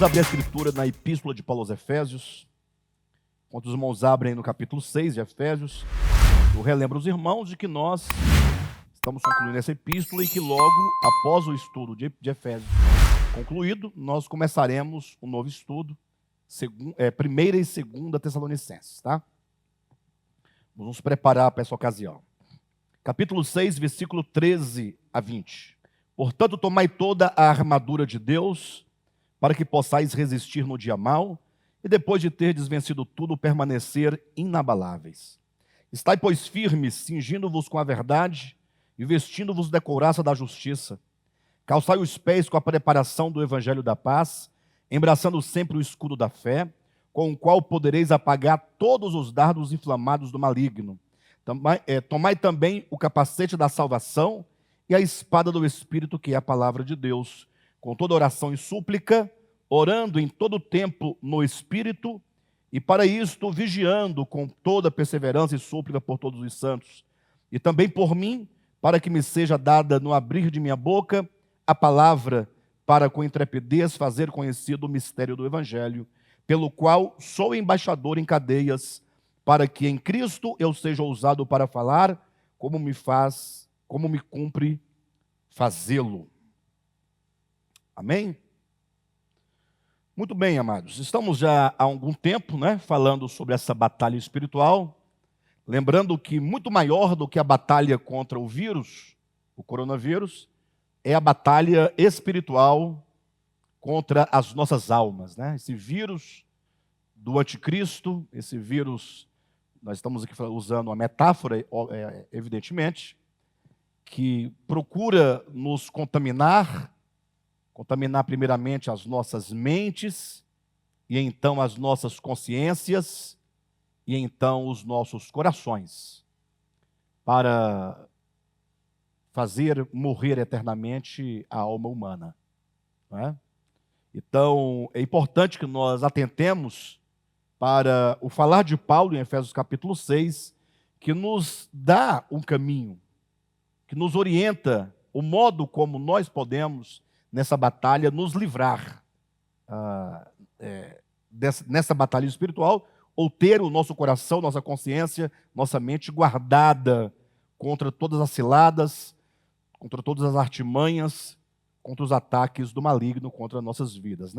Vamos abrir a escritura na Epístola de Paulo aos Efésios. Enquanto os irmãos abrem no capítulo 6 de Efésios, eu relembro os irmãos de que nós estamos concluindo essa epístola e que logo, após o estudo de Efésios concluído, nós começaremos um novo estudo, primeira e segunda Tessalonicenses, tá? Vamos nos preparar para essa ocasião. Capítulo 6, versículo 13 a 20. Portanto, tomai toda a armadura de Deus, para que possais resistir no dia mau, e depois de terdes vencido tudo, permanecer inabaláveis. Estai, pois, firmes, cingindo-vos com a verdade, e vestindo-vos da couraça da justiça. Calçai os pés com a preparação do evangelho da paz, embraçando sempre o escudo da fé, com o qual podereis apagar todos os dardos inflamados do maligno. Tomai também o capacete da salvação e a espada do Espírito, que é a palavra de Deus, com toda oração e súplica, orando em todo tempo no Espírito, e para isto vigiando com toda perseverança e súplica por todos os santos, e também por mim, para que me seja dada no abrir de minha boca a palavra, para com intrepidez fazer conhecido o mistério do Evangelho, pelo qual sou embaixador em cadeias, para que em Cristo eu seja ousado para falar, como me cumpre fazê-lo. Amém? Muito bem, amados. Estamos já há algum tempo, falando sobre essa batalha espiritual, lembrando que muito maior do que a batalha contra o vírus, o coronavírus, é a batalha espiritual contra as nossas almas, Esse vírus do anticristo, esse vírus, nós estamos aqui usando uma metáfora, evidentemente, que procura nos contaminar primeiramente as nossas mentes, e então as nossas consciências, e então os nossos corações, para fazer morrer eternamente a alma humana. Então, é importante que nós atentemos para o falar de Paulo em Efésios capítulo 6, que nos dá um caminho, que nos orienta o modo como nós podemos, nessa batalha, nos livrar nessa batalha espiritual, ou ter o nosso coração, nossa consciência, nossa mente guardada contra todas as ciladas, contra todas as artimanhas, contra os ataques do maligno contra nossas vidas,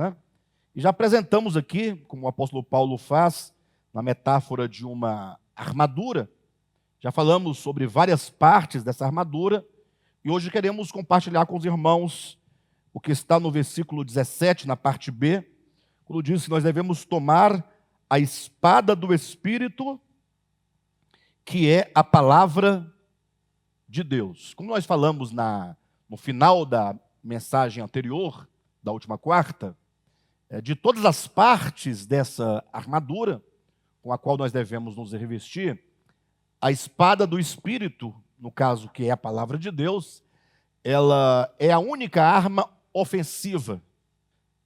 E já apresentamos aqui, como o apóstolo Paulo faz, na metáfora de uma armadura, já falamos sobre várias partes dessa armadura, e hoje queremos compartilhar com os irmãos o que está no versículo 17, na parte B, quando diz que nós devemos tomar a espada do Espírito, que é a palavra de Deus. Como nós falamos no final da mensagem anterior, da última quarta, de todas as partes dessa armadura, com a qual nós devemos nos revestir, a espada do Espírito, no caso que é a palavra de Deus, ela é a única arma ofensiva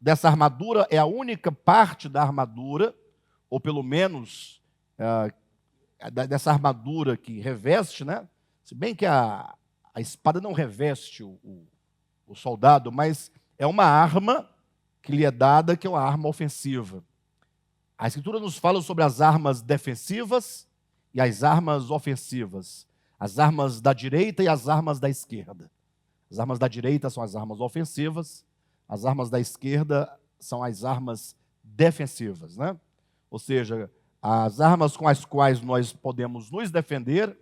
dessa armadura, é a única parte da armadura, ou pelo menos dessa armadura que reveste, Se bem que a espada não reveste o soldado, mas é uma arma que lhe é dada, que é uma arma ofensiva. A Escritura nos fala sobre as armas defensivas e as armas ofensivas, as armas da direita e as armas da esquerda. As armas da direita são as armas ofensivas, as armas da esquerda são as armas defensivas, Ou seja, as armas com as quais nós podemos nos defender,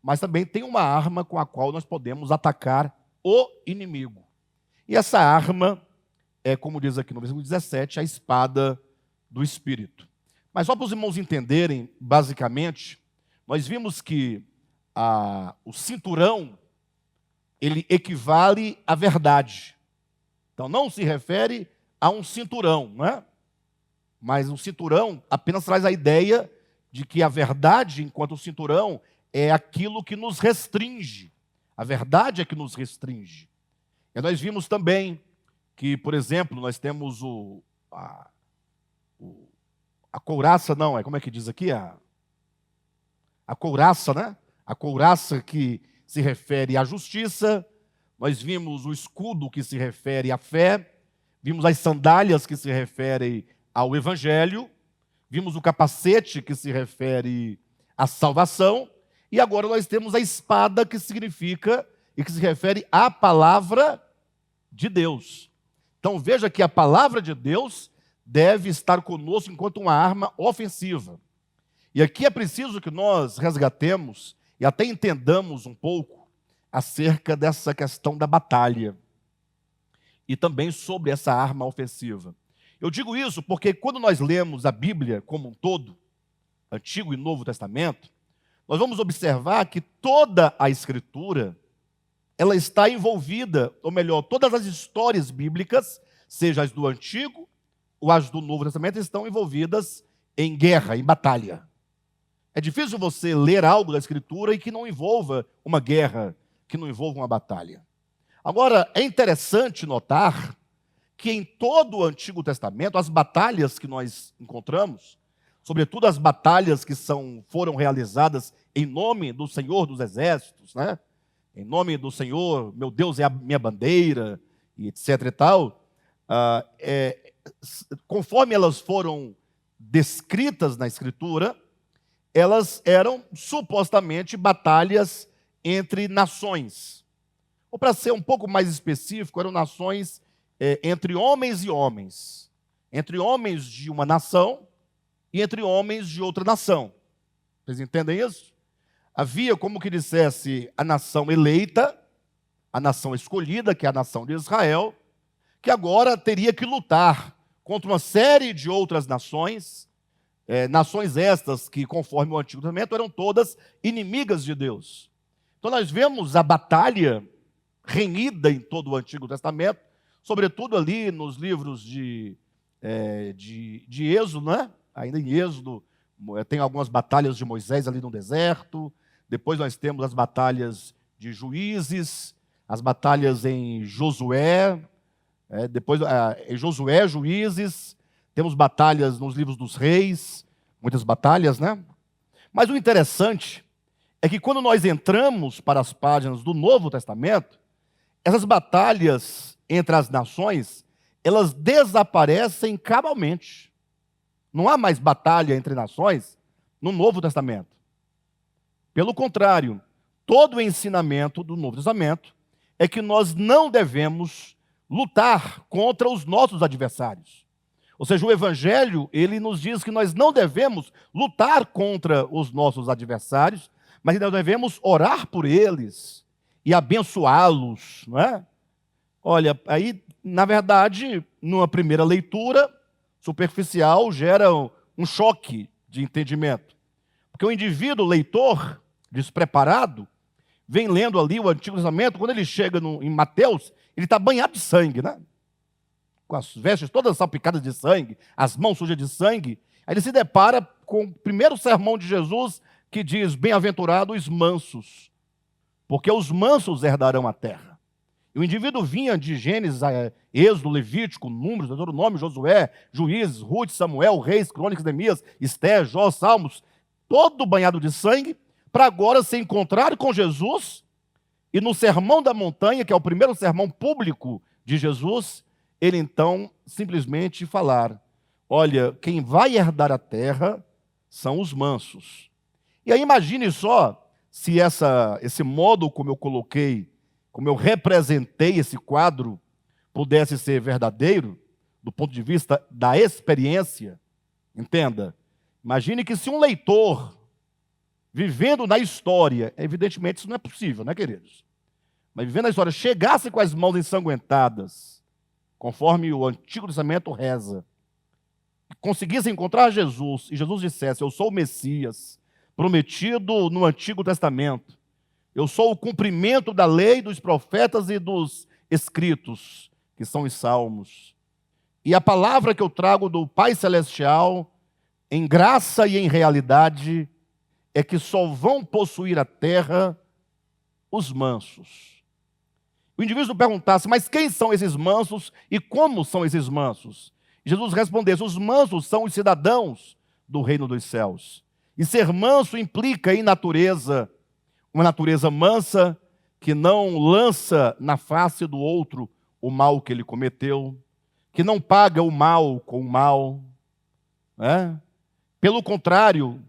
mas também tem uma arma com a qual nós podemos atacar o inimigo. E essa arma é, como diz aqui no versículo 17, a espada do Espírito. Mas só para os irmãos entenderem, basicamente, nós vimos que o cinturão, ele equivale à verdade. Então não se refere a um cinturão, Mas o cinturão apenas traz a ideia de que a verdade, enquanto o cinturão, é aquilo que nos restringe. A verdade é que nos restringe. E nós vimos também que, por exemplo, nós temos a couraça, como é que diz aqui? A couraça, A couraça que se refere à justiça. Nós vimos o escudo que se refere à fé. vimos as sandálias que se referem ao Evangelho, vimos o capacete que se refere à salvação, e agora nós temos a espada que significa e que se refere à palavra de Deus. Então veja que a palavra de Deus deve estar conosco enquanto uma arma ofensiva. E aqui é preciso que nós resgatemos e até entendamos um pouco acerca dessa questão da batalha e também sobre essa arma ofensiva. Eu digo isso porque quando nós lemos a Bíblia como um todo, Antigo e Novo Testamento, nós vamos observar que toda a Escritura, ela está envolvida, ou melhor, todas as histórias bíblicas, seja as do Antigo ou as do Novo Testamento, estão envolvidas em guerra, em batalha. É difícil você ler algo da Escritura e que não envolva uma guerra, que não envolva uma batalha. Agora, é interessante notar que em todo o Antigo Testamento, as batalhas que nós encontramos, sobretudo as batalhas que foram realizadas em nome do Senhor dos Exércitos, né? Em nome do Senhor, meu Deus é a minha bandeira, e etc e tal, conforme elas foram descritas na Escritura, elas eram supostamente batalhas entre nações. Ou para ser um pouco mais específico, eram nações entre homens e homens. Entre homens de uma nação e entre homens de outra nação. Vocês entendem isso? Havia, como que dissesse, a nação eleita, a nação escolhida, que é a nação de Israel, que agora teria que lutar contra uma série de outras nações, nações estas que, conforme o Antigo Testamento, eram todas inimigas de Deus. Então nós vemos a batalha renhida em todo o Antigo Testamento, sobretudo ali nos livros de Êxodo, né? Ainda em Êxodo, tem algumas batalhas de Moisés ali no deserto, depois nós temos as batalhas de Juízes, as batalhas em Josué, depois em Josué, Juízes, temos batalhas nos livros dos reis, muitas batalhas, né? Mas o interessante é que quando nós entramos para as páginas do Novo Testamento, essas batalhas entre as nações, elas desaparecem cabalmente. Não há mais batalha entre nações no Novo Testamento. Pelo contrário, todo o ensinamento do Novo Testamento é que nós não devemos lutar contra os nossos adversários. Ou seja, o Evangelho, ele nos diz que nós não devemos lutar contra os nossos adversários, mas nós devemos orar por eles e abençoá-los, não é? Olha, aí, na verdade, numa primeira leitura superficial, gera um choque de entendimento. Porque o indivíduo leitor, despreparado, vem lendo ali o Antigo Testamento, quando ele chega em Mateus, ele está banhado de sangue, né? Com as vestes todas salpicadas de sangue, as mãos sujas de sangue. Aí ele se depara com o primeiro sermão de Jesus, que diz: bem-aventurados os mansos, porque os mansos herdarão a terra. E o indivíduo vinha de Gênesis, Êxodo, Levítico, Números, Deuteronômio, Josué, Juízes, Ruth, Samuel, Reis, Crônicas, Neemias, Esté, Jó, Salmos, todo banhado de sangue, para agora se encontrar com Jesus, e no Sermão da Montanha, que é o primeiro sermão público de Jesus, ele então simplesmente falar: olha, quem vai herdar a terra são os mansos. E aí imagine só se esse modo como eu coloquei, como eu representei esse quadro, pudesse ser verdadeiro, do ponto de vista da experiência. Entenda, imagine que se um leitor, vivendo na história, evidentemente isso não é possível, né, queridos? Mas vivendo na história, chegasse com as mãos ensanguentadas, conforme o Antigo Testamento reza, conseguisse encontrar Jesus, e Jesus dissesse: eu sou o Messias, prometido no Antigo Testamento, eu sou o cumprimento da lei, dos profetas e dos escritos, que são os salmos. E a palavra que eu trago do Pai Celestial, em graça e em realidade, é que só vão possuir a terra os mansos. O indivíduo perguntasse: mas quem são esses mansos e como são esses mansos? Jesus respondesse: os mansos são os cidadãos do reino dos céus. E ser manso implica em natureza, uma natureza mansa, que não lança na face do outro o mal que ele cometeu, que não paga o mal com o mal, né? Pelo contrário,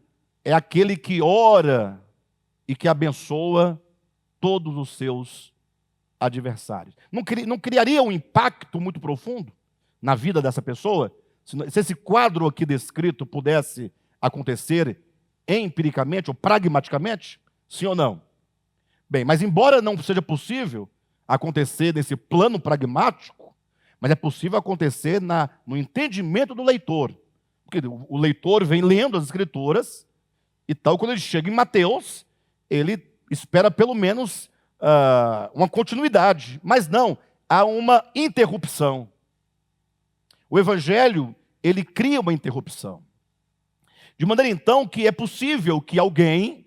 é aquele que ora e que abençoa todos os seus adversários. Não criaria um impacto muito profundo na vida dessa pessoa se esse quadro aqui descrito pudesse acontecer empiricamente ou pragmaticamente? Sim ou não? Bem, mas embora não seja possível acontecer nesse plano pragmático, mas é possível acontecer no entendimento do leitor. Porque o leitor vem lendo as Escrituras e tal, quando ele chega em Mateus, ele espera pelo menos uma continuidade. Mas não, há uma interrupção. O Evangelho, ele cria uma interrupção. De maneira, então, que é possível que alguém,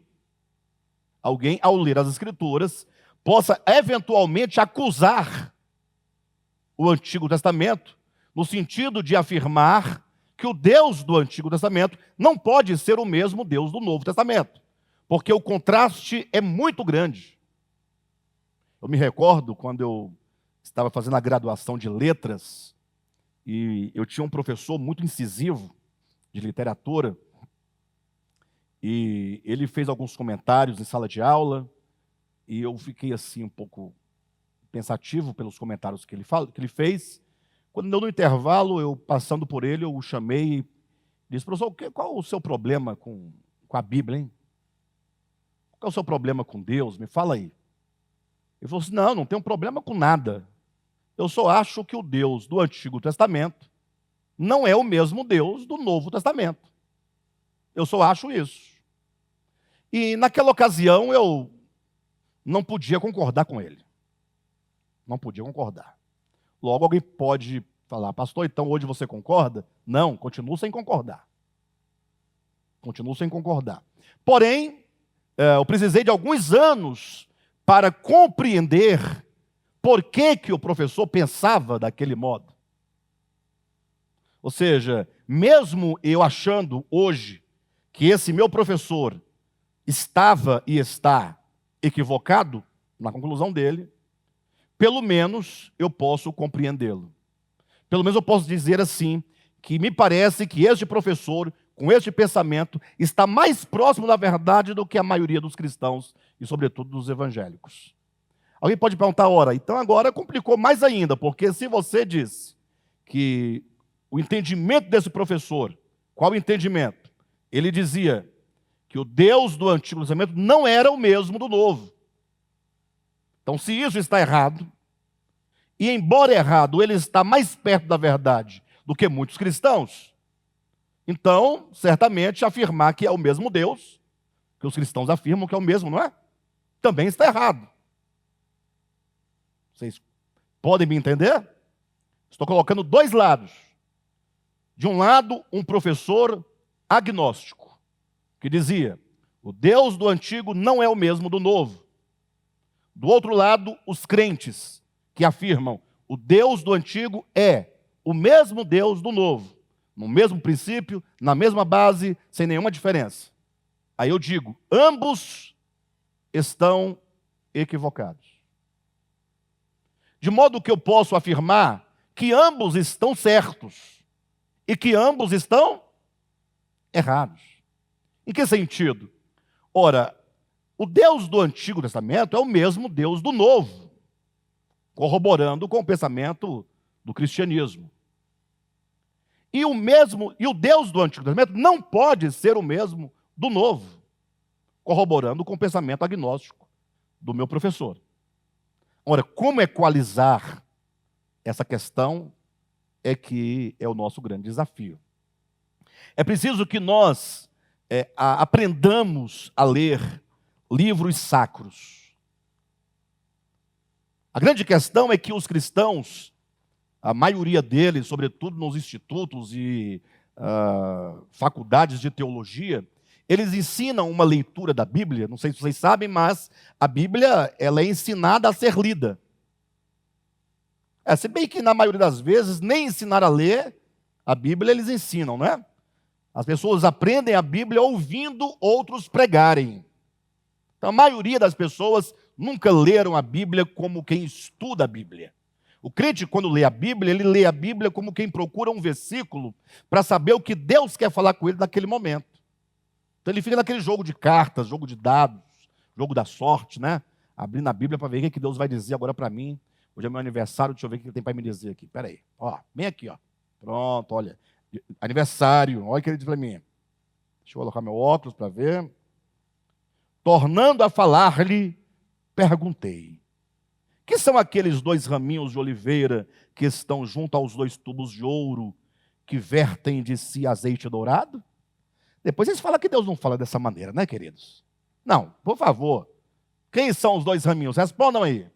ao ler as Escrituras, possa eventualmente acusar o Antigo Testamento, no sentido de afirmar que o Deus do Antigo Testamento não pode ser o mesmo Deus do Novo Testamento, porque o contraste é muito grande. Eu me recordo quando eu estava fazendo a graduação de letras, e eu tinha um professor muito incisivo de literatura, e ele fez alguns comentários em sala de aula, e eu fiquei assim um pouco pensativo pelos comentários que ele fez. Quando deu no intervalo, eu passando por ele, eu o chamei e disse: professor, qual o seu problema com a Bíblia, hein? Qual é o seu problema com Deus? Me fala aí. Ele falou assim: não tenho problema com nada. Eu só acho que o Deus do Antigo Testamento não é o mesmo Deus do Novo Testamento. Eu só acho isso. E naquela ocasião eu não podia concordar com ele. Não podia concordar. Logo alguém pode falar: pastor, então hoje você concorda? Não, continuo sem concordar. Continuo sem concordar. Porém, eu precisei de alguns anos para compreender por que o professor pensava daquele modo. Ou seja, mesmo eu achando hoje que esse meu professor estava e está equivocado na conclusão dele, pelo menos eu posso compreendê-lo. Pelo menos eu posso dizer assim, que me parece que este professor, com este pensamento, está mais próximo da verdade do que a maioria dos cristãos e, sobretudo, dos evangélicos. Alguém pode perguntar: ora, então agora complicou mais ainda, porque se você diz que o entendimento desse professor, qual o entendimento? Ele dizia que o Deus do Antigo Testamento não era o mesmo do Novo. Então, se isso está errado, e embora errado, ele está mais perto da verdade do que muitos cristãos, então, certamente, afirmar que é o mesmo Deus, que os cristãos afirmam que é o mesmo, não é? Também está errado. Vocês podem me entender? Estou colocando dois lados. De um lado, um professor agnóstico, que dizia: o Deus do Antigo não é o mesmo do Novo. Do outro lado, os crentes, que afirmam: o Deus do Antigo é o mesmo Deus do Novo, no mesmo princípio, na mesma base, sem nenhuma diferença. Aí eu digo: ambos estão equivocados. De modo que eu posso afirmar que ambos estão certos e que ambos estão errados. Em que sentido? Ora, o Deus do Antigo Testamento é o mesmo Deus do Novo, corroborando com o pensamento do cristianismo. E o Deus do Antigo Testamento não pode ser o mesmo do Novo, corroborando com o pensamento agnóstico do meu professor. Ora, como equalizar essa questão é que é o nosso grande desafio. É preciso que nós aprendamos a ler livros sacros. A grande questão é que os cristãos, a maioria deles, sobretudo nos institutos e faculdades de teologia, eles ensinam uma leitura da Bíblia. Não sei se vocês sabem, mas a Bíblia ela é ensinada a ser lida. Se bem que na maioria das vezes nem ensinar a ler a Bíblia eles ensinam, não é? As pessoas aprendem a Bíblia ouvindo outros pregarem. Então a maioria das pessoas nunca leram a Bíblia como quem estuda a Bíblia. O crente, quando lê a Bíblia, ele lê a Bíblia como quem procura um versículo para saber o que Deus quer falar com ele naquele momento. Então ele fica naquele jogo de cartas, jogo de dados, jogo da sorte, né? Abrindo a Bíblia para ver o que Deus vai dizer agora para mim. Hoje é meu aniversário, deixa eu ver o que ele tem para me dizer aqui. Espera aí, ó, vem aqui, ó. Pronto, olha. Aniversário, olha o que ele diz para mim. Deixa eu colocar meu óculos para ver. Tornando a falar-lhe, perguntei: que são aqueles 2 raminhos de oliveira que estão junto aos 2 tubos de ouro que vertem de si azeite dourado? Depois eles falam que Deus não fala dessa maneira, né, queridos? Não, por favor. Quem são os 2 raminhos? Respondam aí.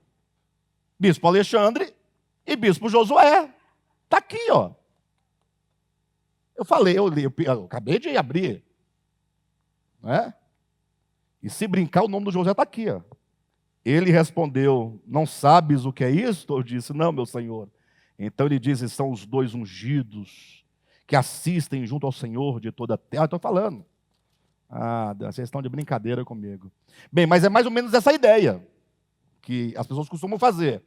Bispo Alexandre e Bispo Josué. Está aqui, ó. Eu falei, eu li, eu acabei de abrir. Né? E se brincar, o nome do José está aqui, ó. Ele respondeu: não sabes o que é isto? Eu disse: não, meu senhor. Então ele diz: são os 2 ungidos que assistem junto ao Senhor de toda a terra. Estou falando. Ah, vocês estão de brincadeira comigo. Bem, mas é mais ou menos essa ideia que as pessoas costumam fazer.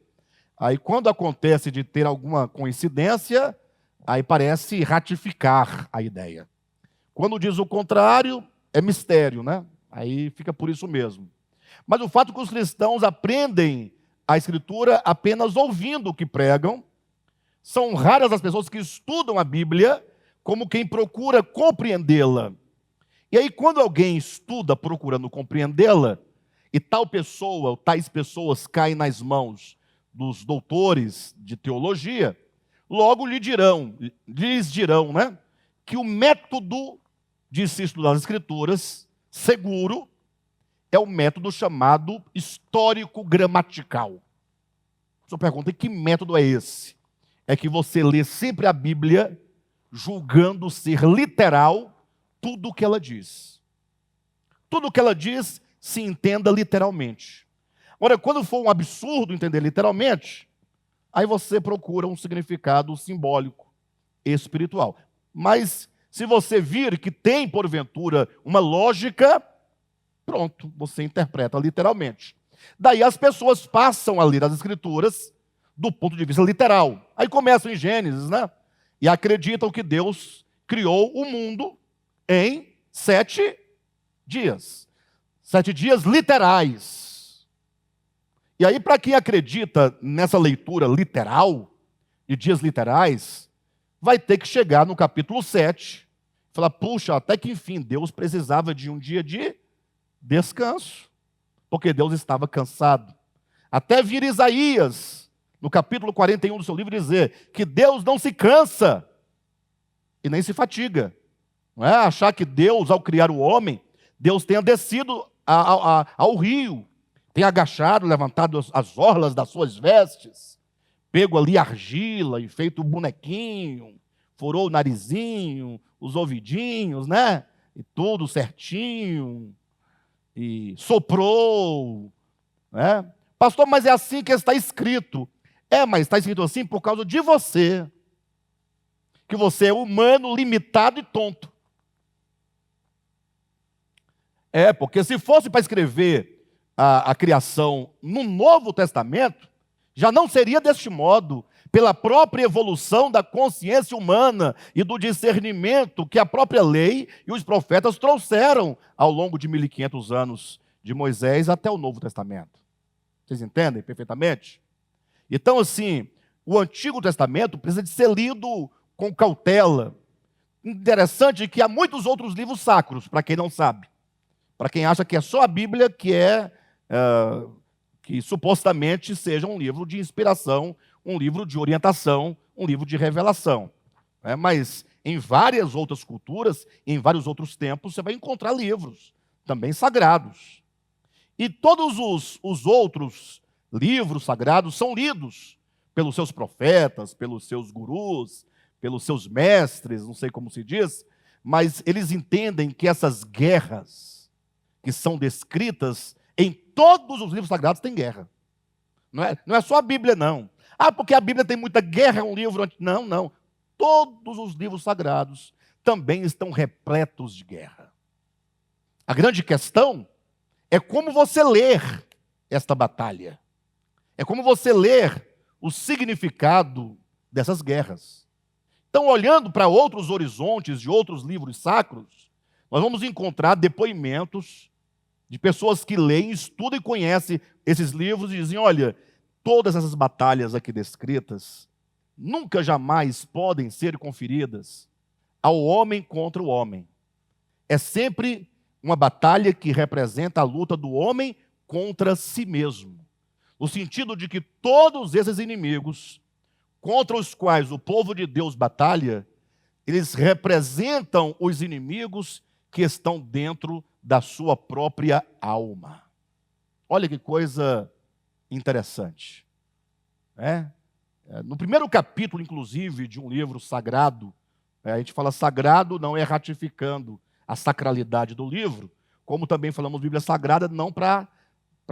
Aí quando acontece de ter alguma coincidência, aí parece ratificar a ideia. Quando diz o contrário, é mistério, né? Aí fica por isso mesmo. Mas o fato é que os cristãos aprendem a Escritura apenas ouvindo o que pregam. São raras as pessoas que estudam a Bíblia como quem procura compreendê-la. E aí, quando alguém estuda procurando compreendê-la, e tal pessoa, ou tais pessoas caem nas mãos dos doutores de teologia, logo lhes dirão, né, que o método de se estudar as Escrituras, seguro, é o método chamado histórico-gramatical. A pessoa pergunta: e que método é esse? É que você lê sempre a Bíblia julgando ser literal tudo o que ela diz. Tudo o que ela diz se entenda literalmente. Agora, quando for um absurdo entender literalmente, aí você procura um significado simbólico, espiritual. Mas se você vir que tem, porventura, uma lógica, pronto, você interpreta literalmente. Daí as pessoas passam a ler as Escrituras do ponto de vista literal. Aí começam em Gênesis, né? E acreditam que Deus criou o mundo em 7 dias. 7 dias literais. E aí, para quem acredita nessa leitura literal, de dias literais, vai ter que chegar no capítulo 7, e falar: puxa, até que enfim, Deus precisava de um dia de descanso, porque Deus estava cansado. Até vir Isaías, no capítulo 41 do seu livro, dizer que Deus não se cansa e nem se fatiga. Não é achar que Deus, ao criar o homem, Deus tenha descido ao rio, tenha agachado, levantado as orlas das suas vestes, pego ali argila e feito um bonequinho, furou o narizinho, os ouvidinhos, né? E tudo certinho, e soprou, né? Pastor, mas é assim que está escrito. É, mas está escrito assim por causa de você, que você é humano, limitado e tonto. É, porque se fosse para escrever a criação no Novo Testamento, já não seria deste modo, pela própria evolução da consciência humana e do discernimento que a própria lei e os profetas trouxeram ao longo de 1500 anos, de Moisés até o Novo Testamento. Vocês entendem perfeitamente? Então, assim, o Antigo Testamento precisa de ser lido com cautela. Interessante que há muitos outros livros sacros, para quem não sabe. Para quem acha que é só a Bíblia que supostamente seja um livro de inspiração, um livro de orientação, um livro de revelação. Mas em várias outras culturas, em vários outros tempos, você vai encontrar livros também sagrados. E todos os outros livros sagrados são lidos pelos seus profetas, pelos seus gurus, pelos seus mestres, não sei como se diz, mas eles entendem que essas guerras que são descritas em todos os livros sagrados tem guerra. Não é só a Bíblia, não. Ah, porque a Bíblia tem muita guerra, é um livro... Não, não. Todos os livros sagrados também estão repletos de guerra. A grande questão é como você ler esta batalha. É como você ler o significado dessas guerras. Então, olhando para outros horizontes de outros livros sacros, nós vamos encontrar depoimentos de pessoas que leem, estudam e conhecem esses livros e dizem: olha, todas essas batalhas aqui descritas nunca jamais podem ser conferidas ao homem contra o homem. É sempre uma batalha que representa a luta do homem contra si mesmo. No sentido de que todos esses inimigos contra os quais o povo de Deus batalha, eles representam os inimigos que estão dentro da sua própria alma. Olha que coisa interessante. No primeiro capítulo, inclusive, de um livro sagrado, a gente fala sagrado, não é ratificando a sacralidade do livro, como também falamos Bíblia Sagrada, não para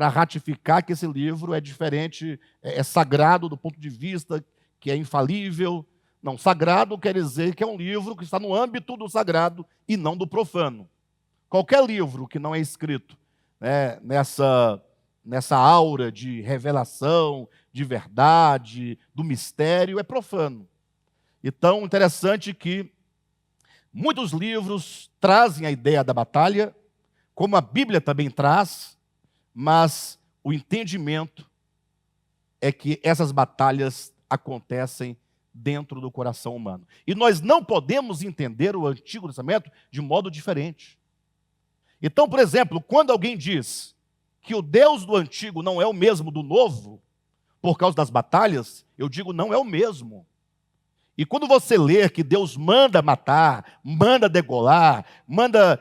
ratificar que esse livro é diferente, é sagrado do ponto de vista que é infalível. Não, sagrado quer dizer que é um livro que está no âmbito do sagrado e não do profano. Qualquer livro que não é escrito nessa aura de revelação, de verdade, do mistério, é profano. Então, interessante que muitos livros trazem a ideia da batalha, como a Bíblia também traz, mas o entendimento é que essas batalhas acontecem dentro do coração humano. E nós não podemos entender o Antigo Testamento de modo diferente. Então, por exemplo, quando alguém diz que o Deus do Antigo não é o mesmo do Novo, por causa das batalhas, eu digo, não é o mesmo. E quando você lê que Deus manda matar, manda degolar, manda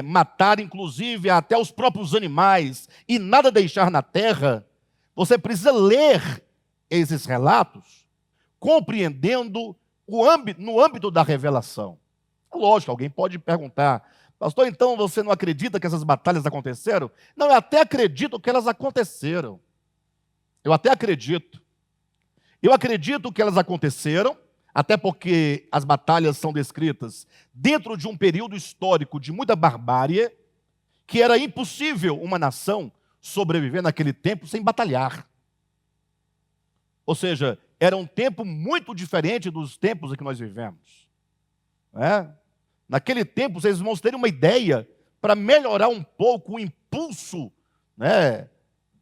matar inclusive até os próprios animais e nada deixar na terra, você precisa ler esses relatos compreendendo no âmbito da revelação. Lógico, alguém pode perguntar: pastor, então você não acredita que essas batalhas aconteceram? Não, eu até acredito que elas aconteceram. Eu até acredito. Eu acredito que elas aconteceram, até porque as batalhas são descritas dentro de um período histórico de muita barbárie, que era impossível uma nação sobreviver naquele tempo sem batalhar. Ou seja, era um tempo muito diferente dos tempos em que nós vivemos. Naquele tempo, vocês vão terem uma ideia, para melhorar um pouco o impulso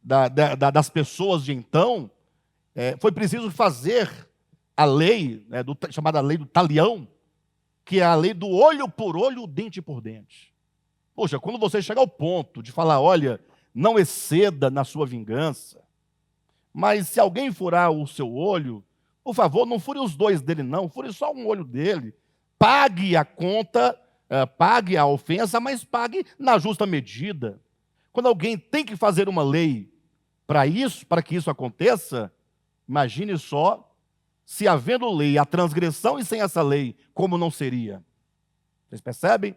das pessoas de então, foi preciso fazer a lei, chamada lei do talião, que é a lei do olho por olho, dente por dente. Poxa, quando você chegar ao ponto de falar: olha, não exceda na sua vingança, mas se alguém furar o seu olho, por favor, não fure os dois dele não, fure só um olho dele. Pague a conta, pague a ofensa, mas pague na justa medida. Quando alguém tem que fazer uma lei para que isso aconteça, imagine só, se havendo lei, a transgressão, e sem essa lei, como não seria? Vocês percebem?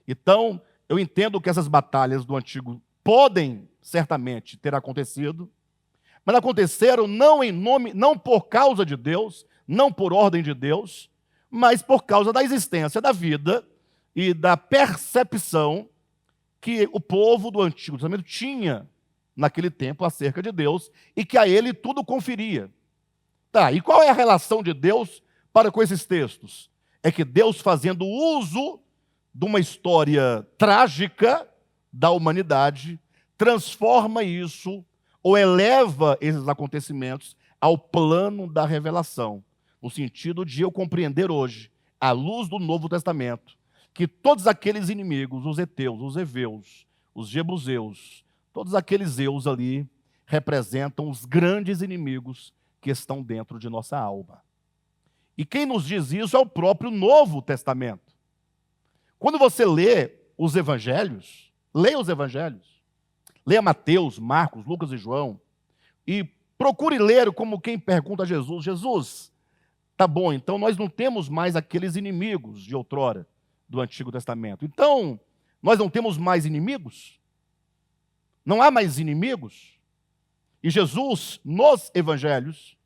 Então, eu entendo que essas batalhas do Antigo podem, certamente, ter acontecido, mas aconteceram não por causa de Deus, não por ordem de Deus, mas por causa da existência da vida e da percepção que o povo do Antigo Testamento tinha naquele tempo acerca de Deus e que a ele tudo conferia. E qual é a relação de Deus para com esses textos? É que Deus, fazendo uso de uma história trágica da humanidade, transforma isso ou eleva esses acontecimentos ao plano da revelação, no sentido de eu compreender hoje, à luz do Novo Testamento, que todos aqueles inimigos, os heteus, os heveus, os jebuseus, todos aqueles eus ali, representam os grandes inimigos que estão dentro de nossa alma. E quem nos diz isso é o próprio Novo Testamento. Quando você lê os evangelhos, leia os evangelhos, leia Mateus, Marcos, Lucas e João, e procure ler como quem pergunta a Jesus: Jesus, tá bom, então nós não temos mais aqueles inimigos de outrora do Antigo Testamento. Então, nós não temos mais inimigos? Não há mais inimigos? E Jesus, nos evangelhos,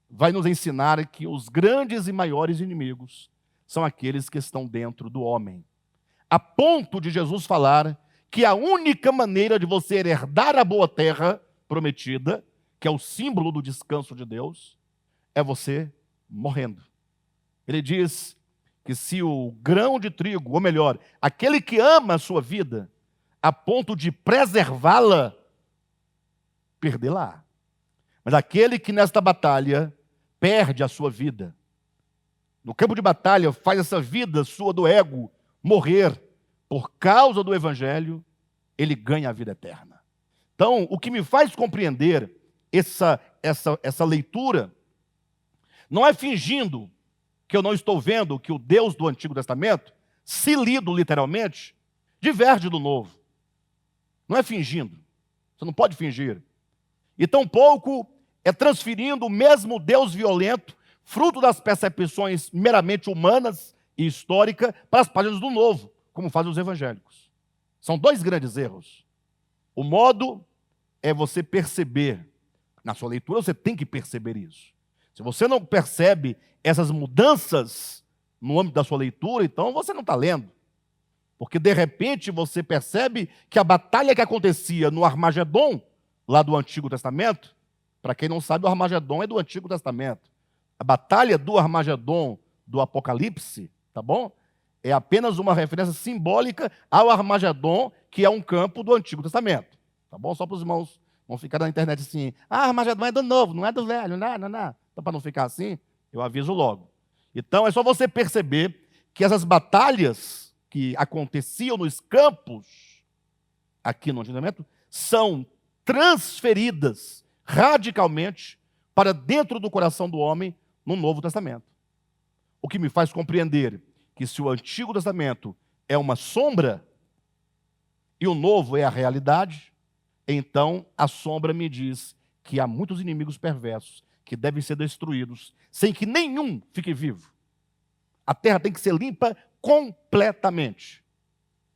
vai nos ensinar que os grandes e maiores inimigos são aqueles que estão dentro do homem. A ponto de Jesus falar que a única maneira de você herdar a boa terra prometida, que é o símbolo do descanso de Deus, é você morrendo. Ele diz que se o grão de trigo, ou melhor, aquele que ama a sua vida, a ponto de preservá-la, perdê-la. Mas aquele que nesta batalha perde a sua vida, no campo de batalha faz essa vida sua do ego morrer por causa do evangelho, ele ganha a vida eterna. Então, o que me faz compreender essa leitura não é fingindo que eu não estou vendo que o Deus do Antigo Testamento, se lido literalmente, diverge do Novo. Não é fingindo. Você não pode fingir. E tampouco é transferindo o mesmo Deus violento, fruto das percepções meramente humanas e históricas, para as páginas do Novo, como fazem os evangélicos. São dois grandes erros. O modo é você perceber. Na sua leitura você tem que perceber isso. Se você não percebe essas mudanças no âmbito da sua leitura, então você não está lendo. Porque de repente você percebe que a batalha que acontecia no Armagedon, lá do Antigo Testamento, para quem não sabe, o Armagedon é do Antigo Testamento. A batalha do Armagedon do Apocalipse, tá bom? É apenas uma referência simbólica ao Armagedon, que é um campo do Antigo Testamento. Tá bom? Só para os irmãos não ficarem na internet assim, Armagedon é do novo, não é do velho, não. Então, para não ficar assim, eu aviso logo. Então, é só você perceber que essas batalhas que aconteciam nos campos, aqui no Antigo Testamento, são transferidas radicalmente para dentro do coração do homem no Novo Testamento. O que me faz compreender que se o Antigo Testamento é uma sombra e o Novo é a realidade, então a sombra me diz que há muitos inimigos perversos que devem ser destruídos sem que nenhum fique vivo. A terra tem que ser limpa completamente.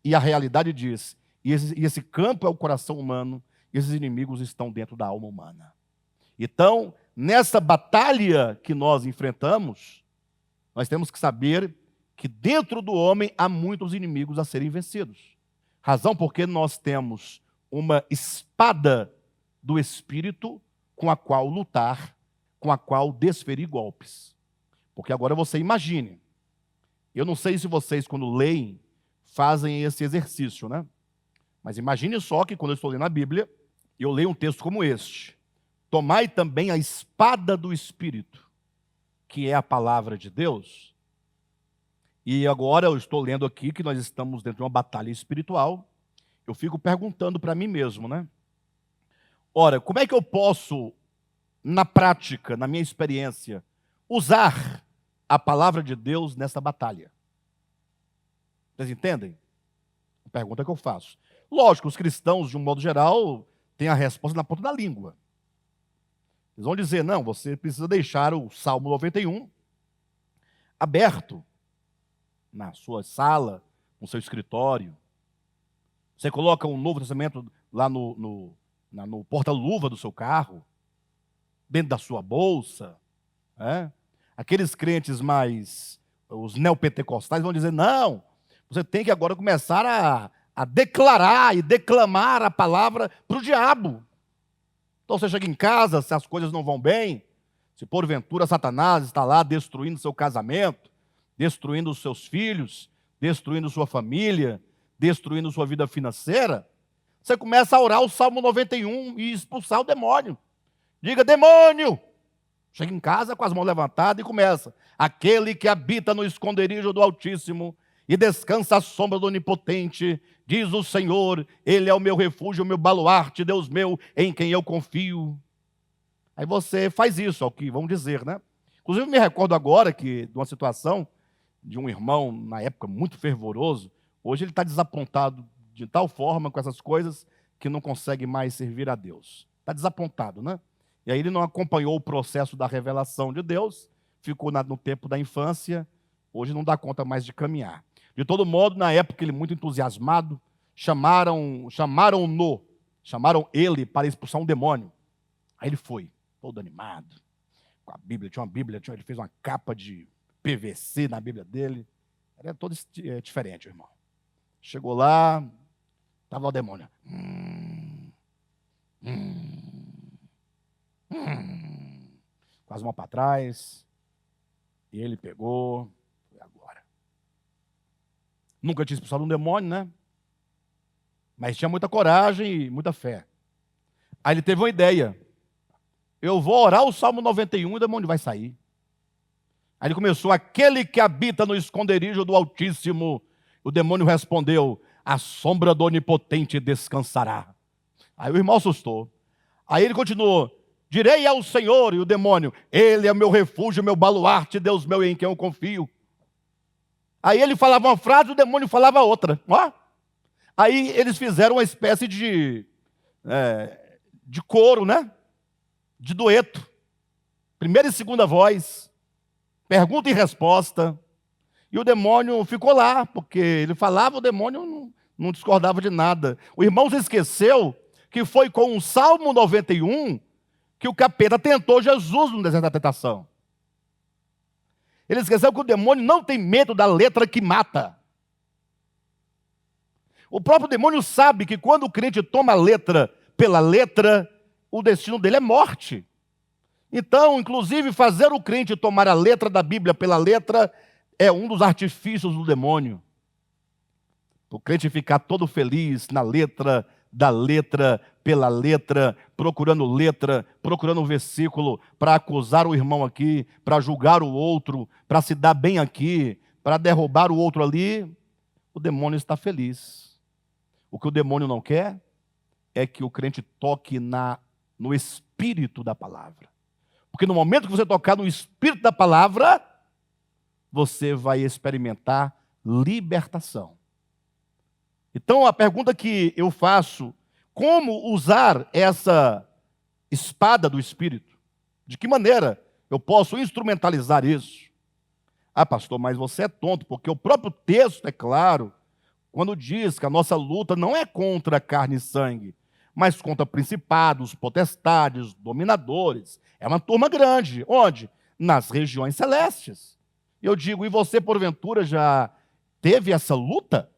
E a realidade diz, e esse campo é o coração humano, e esses inimigos estão dentro da alma humana. Então, nessa batalha que nós enfrentamos, nós temos que saber que dentro do homem há muitos inimigos a serem vencidos. Razão porque nós temos uma espada do Espírito com a qual lutar, com a qual desferir golpes. Porque agora você imagine, eu não sei se vocês, quando leem, fazem esse exercício, né? Mas imagine só que quando eu estou lendo a Bíblia, eu leio um texto como este. Tomai também a espada do Espírito, que é a palavra de Deus. E agora eu estou lendo aqui que nós estamos dentro de uma batalha espiritual. Eu fico perguntando para mim mesmo, né? Ora, como é que eu posso, na prática, na minha experiência, usar a palavra de Deus nessa batalha? Vocês entendem? A pergunta que eu faço. Lógico, os cristãos, de um modo geral, têm a resposta na ponta da língua. Eles vão dizer, não, você precisa deixar o Salmo 91 aberto na sua sala, no seu escritório. Você coloca um Novo Testamento lá no porta-luva do seu carro, dentro da sua bolsa. Aqueles crentes mais, os neopentecostais, vão dizer, não, você tem que agora começar a declarar e declamar a palavra para o diabo. Então você chega em casa, se as coisas não vão bem, se porventura Satanás está lá destruindo seu casamento, destruindo os seus filhos, destruindo sua família, destruindo sua vida financeira, você começa a orar o Salmo 91 e expulsar o demônio. Diga, demônio! Chega em casa com as mãos levantadas e começa. Aquele que habita no esconderijo do Altíssimo e descansa à sombra do Onipotente, diz o Senhor, Ele é o meu refúgio, o meu baluarte, Deus meu, em quem eu confio. Aí você faz isso, é o que vão dizer, né? Inclusive, me recordo agora que de uma situação de um irmão, na época, muito fervoroso. Hoje ele está desapontado de tal forma com essas coisas que não consegue mais servir a Deus. Está desapontado, né? E aí ele não acompanhou o processo da revelação de Deus, ficou no tempo da infância, hoje não dá conta mais de caminhar. De todo modo, na época, ele muito entusiasmado, chamaram ele para expulsar um demônio. Aí ele foi, todo animado, com a Bíblia, ele fez uma capa de PVC na Bíblia dele, era todo diferente, irmão. Chegou lá, estava o demônio. com as mãos para trás, e ele pegou, foi agora. Nunca tinha expulsado um demônio, né? Mas tinha muita coragem e muita fé. Aí ele teve uma ideia. Eu vou orar o Salmo 91 e o demônio vai sair. Aí ele começou: aquele que habita no esconderijo do Altíssimo. O demônio respondeu: a sombra do Onipotente descansará. Aí o irmão assustou. Aí ele continuou: direi ao Senhor, e o demônio: ele é meu refúgio, meu baluarte, Deus meu em quem eu confio. Aí ele falava uma frase, o demônio falava outra. Ó. Aí eles fizeram uma espécie de coro, né? De dueto. Primeira e segunda voz, pergunta e resposta. E o demônio ficou lá, porque ele falava, o demônio não discordava de nada. O irmão se esqueceu que foi com o Salmo 91 que o capeta tentou Jesus no deserto da tentação. Ele esqueceu que o demônio não tem medo da letra que mata. O próprio demônio sabe que quando o crente toma a letra pela letra, o destino dele é morte. Então, inclusive, fazer o crente tomar a letra da Bíblia pela letra é um dos artifícios do demônio. O crente ficar todo feliz na letra, da letra, pela letra, procurando um versículo para acusar o irmão aqui, para julgar o outro, para se dar bem aqui, para derrubar o outro ali. O demônio está feliz. O que o demônio não quer é que o crente toque no espírito da palavra. Porque no momento que você tocar no espírito da palavra, você vai experimentar libertação. Então a pergunta que eu faço: como usar essa espada do espírito? De que maneira eu posso instrumentalizar isso? Ah, pastor, mas você é tonto, porque o próprio texto é claro quando diz que a nossa luta não é contra carne e sangue, mas contra principados, potestades, dominadores. É uma turma grande. Onde? Nas regiões celestes. Eu digo: e você porventura já teve essa luta?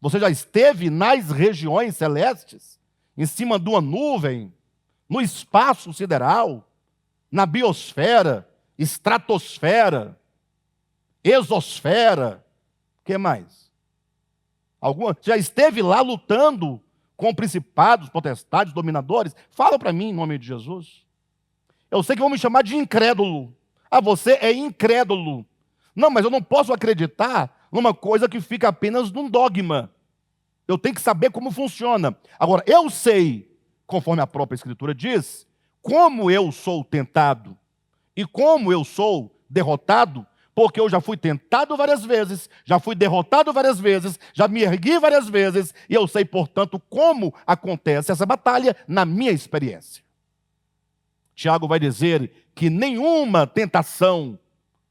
Você já esteve nas regiões celestes? Em cima de uma nuvem? No espaço sideral? Na biosfera? Estratosfera? Exosfera? O que mais? Já esteve lá lutando com principados, potestades, dominadores? Fala para mim em nome de Jesus. Eu sei que vão me chamar de incrédulo. Ah, você é incrédulo. Não, mas eu não posso acreditar numa coisa que fica apenas num dogma. Eu tenho que saber como funciona. Agora, eu sei, conforme a própria Escritura diz, como eu sou tentado e como eu sou derrotado, porque eu já fui tentado várias vezes, já fui derrotado várias vezes, já me ergui várias vezes, e eu sei, portanto, como acontece essa batalha na minha experiência. Tiago vai dizer que nenhuma tentação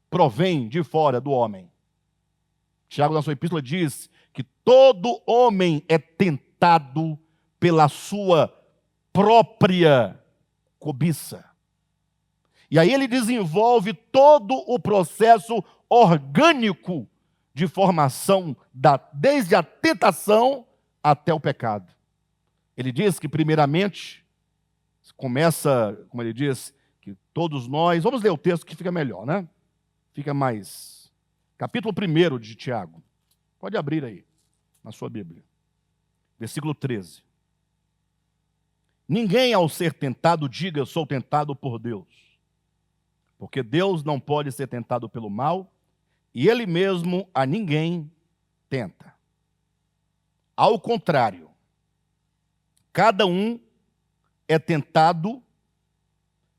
provém de fora do homem. Tiago, na sua epístola, diz que todo homem é tentado pela sua própria cobiça. E aí ele desenvolve todo o processo orgânico de formação, desde a tentação até o pecado. Ele diz que, primeiramente, começa, como ele diz, que todos nós... Vamos ler o texto que fica melhor, né? Fica mais... Capítulo 1 de Tiago. Pode abrir aí, na sua Bíblia. Versículo 13. Ninguém, ao ser tentado, diga: sou tentado por Deus. Porque Deus não pode ser tentado pelo mal, e Ele mesmo a ninguém tenta. Ao contrário, cada um é tentado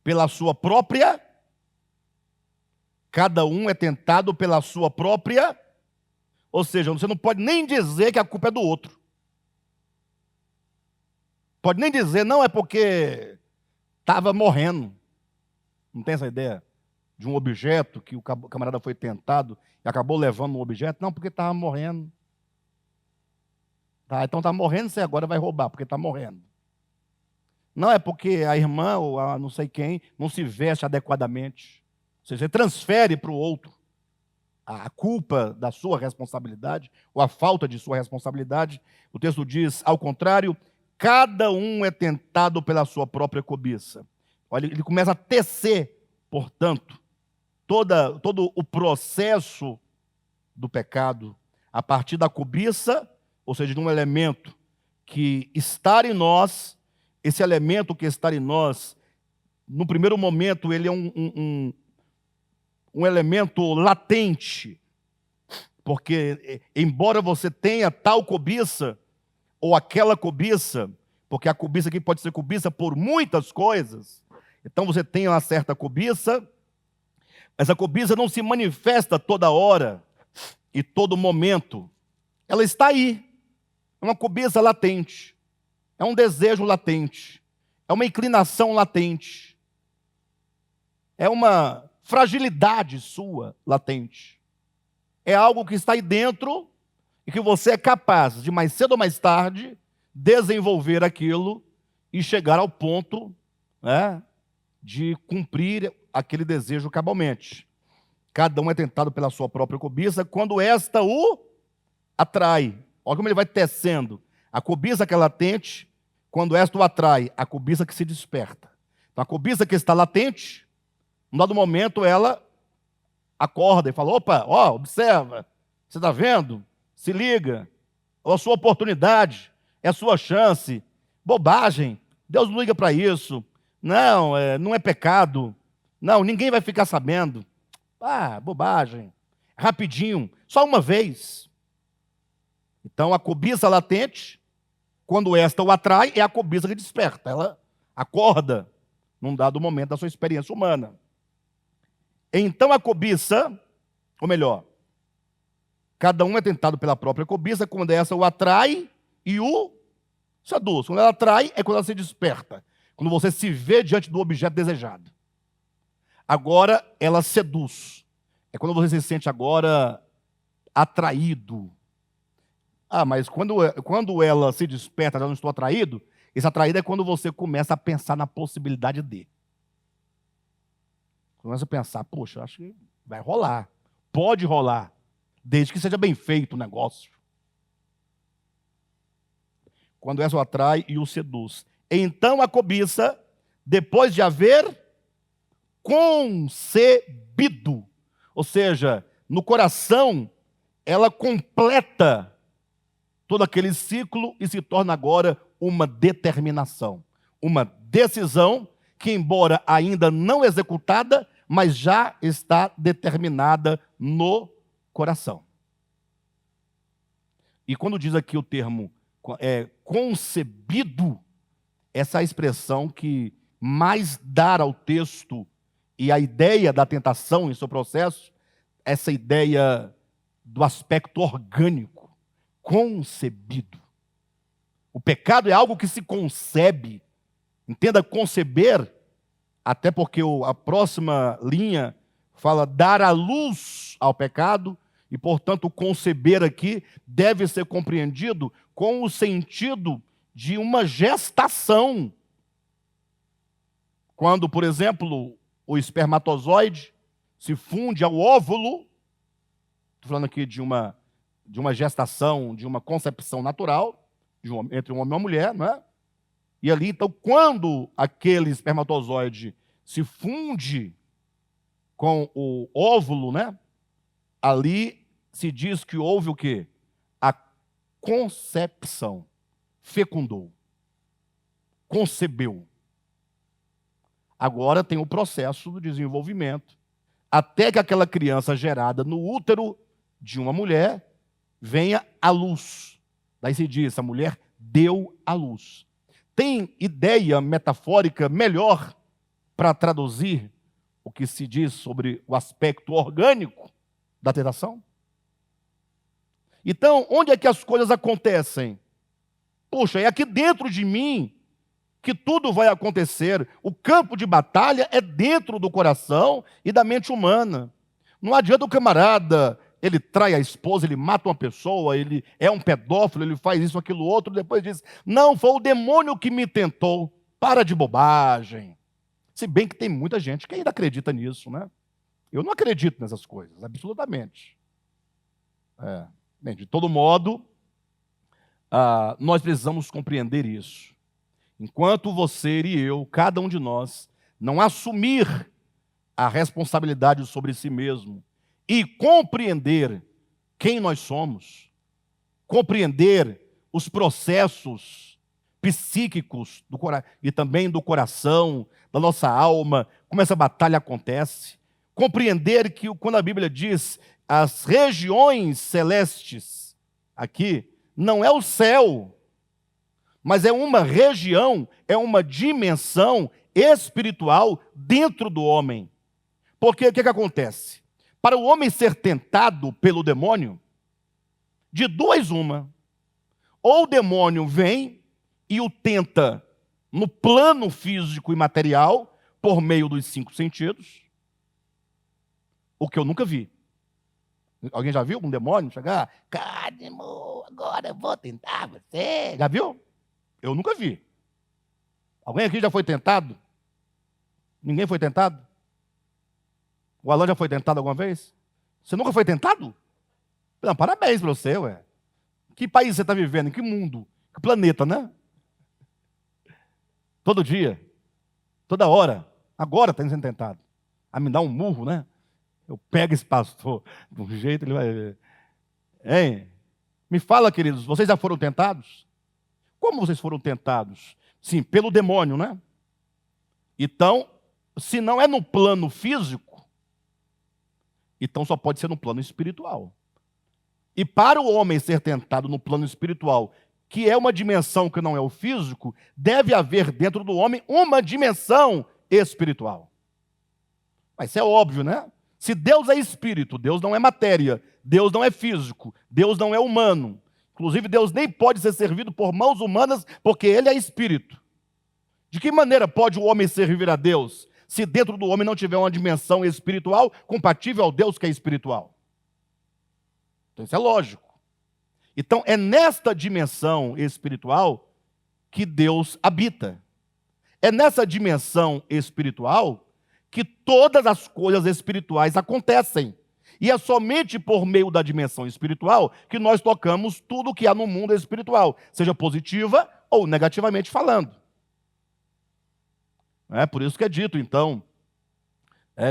pela sua própria... Cada um é tentado pela sua própria... Ou seja, você não pode nem dizer que a culpa é do outro. Pode nem dizer: não, é porque estava morrendo. Não tem essa ideia? De um objeto que o camarada foi tentado e acabou levando um objeto. Não, porque estava morrendo. Tá, então está morrendo, você agora vai roubar, porque está morrendo. Não, é porque a irmã ou a não sei quem não se veste adequadamente. Ou seja, você transfere para o outro a culpa da sua responsabilidade, ou a falta de sua responsabilidade. O texto diz, ao contrário, cada um é tentado pela sua própria cobiça. Olha, ele começa a tecer, portanto, todo o processo do pecado a partir da cobiça, ou seja, de um elemento que está em nós. Esse elemento que está em nós, no primeiro momento, ele é um elemento latente, porque embora você tenha tal cobiça, ou aquela cobiça, porque a cobiça aqui pode ser cobiça por muitas coisas, então você tem uma certa cobiça, essa cobiça não se manifesta toda hora e todo momento, ela está aí, é uma cobiça latente, é um desejo latente, é uma inclinação latente, é uma fragilidade sua latente, é algo que está aí dentro e que você é capaz de, mais cedo ou mais tarde, desenvolver aquilo e chegar ao ponto, né, de cumprir aquele desejo cabalmente. Cada um é tentado pela sua própria cobiça, quando esta o atrai. Olha como ele vai tecendo. A cobiça que é latente, quando esta o atrai, a cobiça que se desperta. Então, a cobiça que está latente, num dado momento, ela acorda e fala: opa, ó, observa, você está vendo? Se liga, é a sua oportunidade, é a sua chance. Bobagem, Deus não liga para isso. Não, não é pecado. Não, ninguém vai ficar sabendo. Ah, bobagem. Rapidinho, só uma vez. Então, a cobiça latente, quando esta o atrai, é a cobiça que desperta. Ela acorda num dado momento da sua experiência humana. Então, a cobiça, ou melhor, cada um é tentado pela própria cobiça, quando essa o atrai e o seduz. Quando ela atrai, é quando ela se desperta. Quando você se vê diante do objeto desejado. Agora, ela seduz. É quando você se sente agora atraído. Ah, mas quando ela se desperta, já não estou atraído, esse atraído é quando você começa a pensar na possibilidade de. Começa a pensar, poxa, acho que vai rolar. Pode rolar, desde que seja bem feito o negócio. Quando essa o atrai e o seduz. Então a cobiça, depois de haver concebido, ou seja, no coração, ela completa todo aquele ciclo e se torna agora uma determinação, uma decisão que, embora ainda não executada, mas já está determinada no coração. E quando diz aqui o termo concebido, essa é a expressão que mais dá ao texto e a ideia da tentação em seu processo, essa ideia do aspecto orgânico, concebido. O pecado é algo que se concebe. Entenda, conceber, até porque a próxima linha fala dar à luz ao pecado, e, portanto, conceber aqui deve ser compreendido com o sentido de uma gestação. Quando, por exemplo, o espermatozoide se funde ao óvulo, estou falando aqui de uma gestação, de uma concepção natural, entre um homem e uma mulher, não é? E ali, então, quando aquele espermatozoide se funde com o óvulo, né? Ali se diz que houve o quê? A concepção. Fecundou. Concebeu. Agora tem o processo do desenvolvimento, até que aquela criança gerada no útero de uma mulher venha à luz. Daí se diz, essa mulher deu à luz. Tem ideia metafórica melhor para traduzir o que se diz sobre o aspecto orgânico da tentação? Então, onde é que as coisas acontecem? Puxa, é aqui dentro de mim que tudo vai acontecer. O campo de batalha é dentro do coração e da mente humana. Não adianta o camarada, ele trai a esposa, ele mata uma pessoa, ele é um pedófilo, ele faz isso, aquilo, outro, depois diz, não, foi o demônio que me tentou. Para de bobagem. Se bem que tem muita gente que ainda acredita nisso, né? Eu não acredito nessas coisas, absolutamente. Bem, de todo modo, nós precisamos compreender isso. Enquanto você e eu, cada um de nós, não assumir a responsabilidade sobre si mesmo e compreender quem nós somos, compreender os processos psíquicos e também do coração, da nossa alma, como essa batalha acontece, compreender que quando a Bíblia diz as regiões celestes, aqui, não é o céu, mas é uma região, é uma dimensão espiritual dentro do homem. Porque o que acontece? Para o homem ser tentado pelo demônio, de duas uma, ou o demônio vem e o tenta no plano físico e material, por meio dos 5 sentidos, o que eu nunca vi. Alguém já viu um demônio chegar? Cádimo, agora eu vou tentar você. Já viu? Eu nunca vi. Alguém aqui já foi tentado? Ninguém foi tentado? O Alan já foi tentado alguma vez? Você nunca foi tentado? Não, parabéns para você, ué. Que país você está vivendo? Em que mundo? Que planeta, né? Todo dia. Toda hora. Agora está sendo tentado. A me dar um murro, né? Eu pego esse pastor de um jeito, ele vai... Hein? Me fala, queridos, vocês já foram tentados? Como vocês foram tentados? Sim, pelo demônio, né? Então, se não é no plano físico, então só pode ser no plano espiritual. E para o homem ser tentado no plano espiritual, que é uma dimensão que não é o físico, deve haver dentro do homem uma dimensão espiritual. Mas isso é óbvio, né? Se Deus é espírito, Deus não é matéria, Deus não é físico, Deus não é humano. Inclusive, Deus nem pode ser servido por mãos humanas, porque Ele é espírito. De que maneira pode o homem servir a Deus, se dentro do homem não tiver uma dimensão espiritual compatível ao Deus que é espiritual? Então, isso é lógico. Então, é nesta dimensão espiritual que Deus habita. É nessa dimensão espiritual que todas as coisas espirituais acontecem. E é somente por meio da dimensão espiritual que nós tocamos tudo o que há no mundo espiritual, seja positiva ou negativamente falando. É por isso que é dito, então,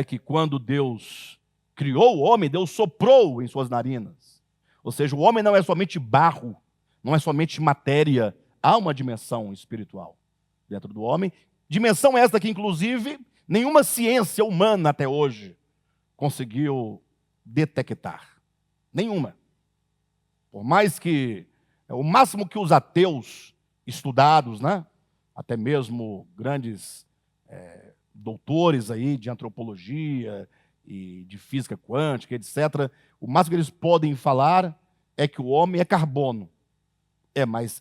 que quando Deus criou o homem, Deus soprou em suas narinas. Ou seja, o homem não é somente barro, não é somente matéria, há uma dimensão espiritual dentro do homem. Dimensão esta que, inclusive, nenhuma ciência humana até hoje conseguiu detectar. Nenhuma. Por mais que, o máximo que os ateus estudados, né, até mesmo grandes doutores aí de antropologia e de física quântica, etc., o máximo que eles podem falar é que o homem é carbono. Mas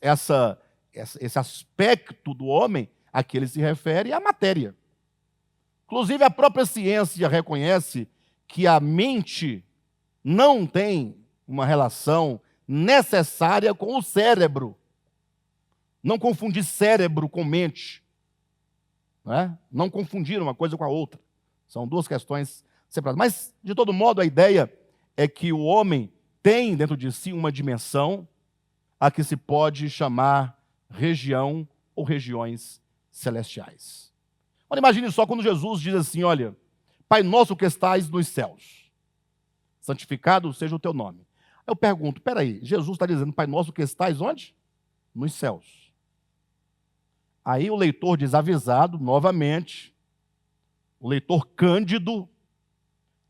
esse aspecto do homem a que ele se refere é a matéria. Inclusive, a própria ciência reconhece que a mente não tem uma relação necessária com o cérebro. Não confundir cérebro com mente. Não confundir uma coisa com a outra. São duas questões separadas. Mas, de todo modo, a ideia é que o homem tem dentro de si uma dimensão a que se pode chamar região ou regiões celestiais. Olha, imagine só quando Jesus diz assim, olha, Pai nosso que estais nos céus, santificado seja o teu nome. Eu pergunto, peraí, Jesus está dizendo, Pai nosso que estais onde? Nos céus. Aí o leitor desavisado, novamente, o leitor cândido,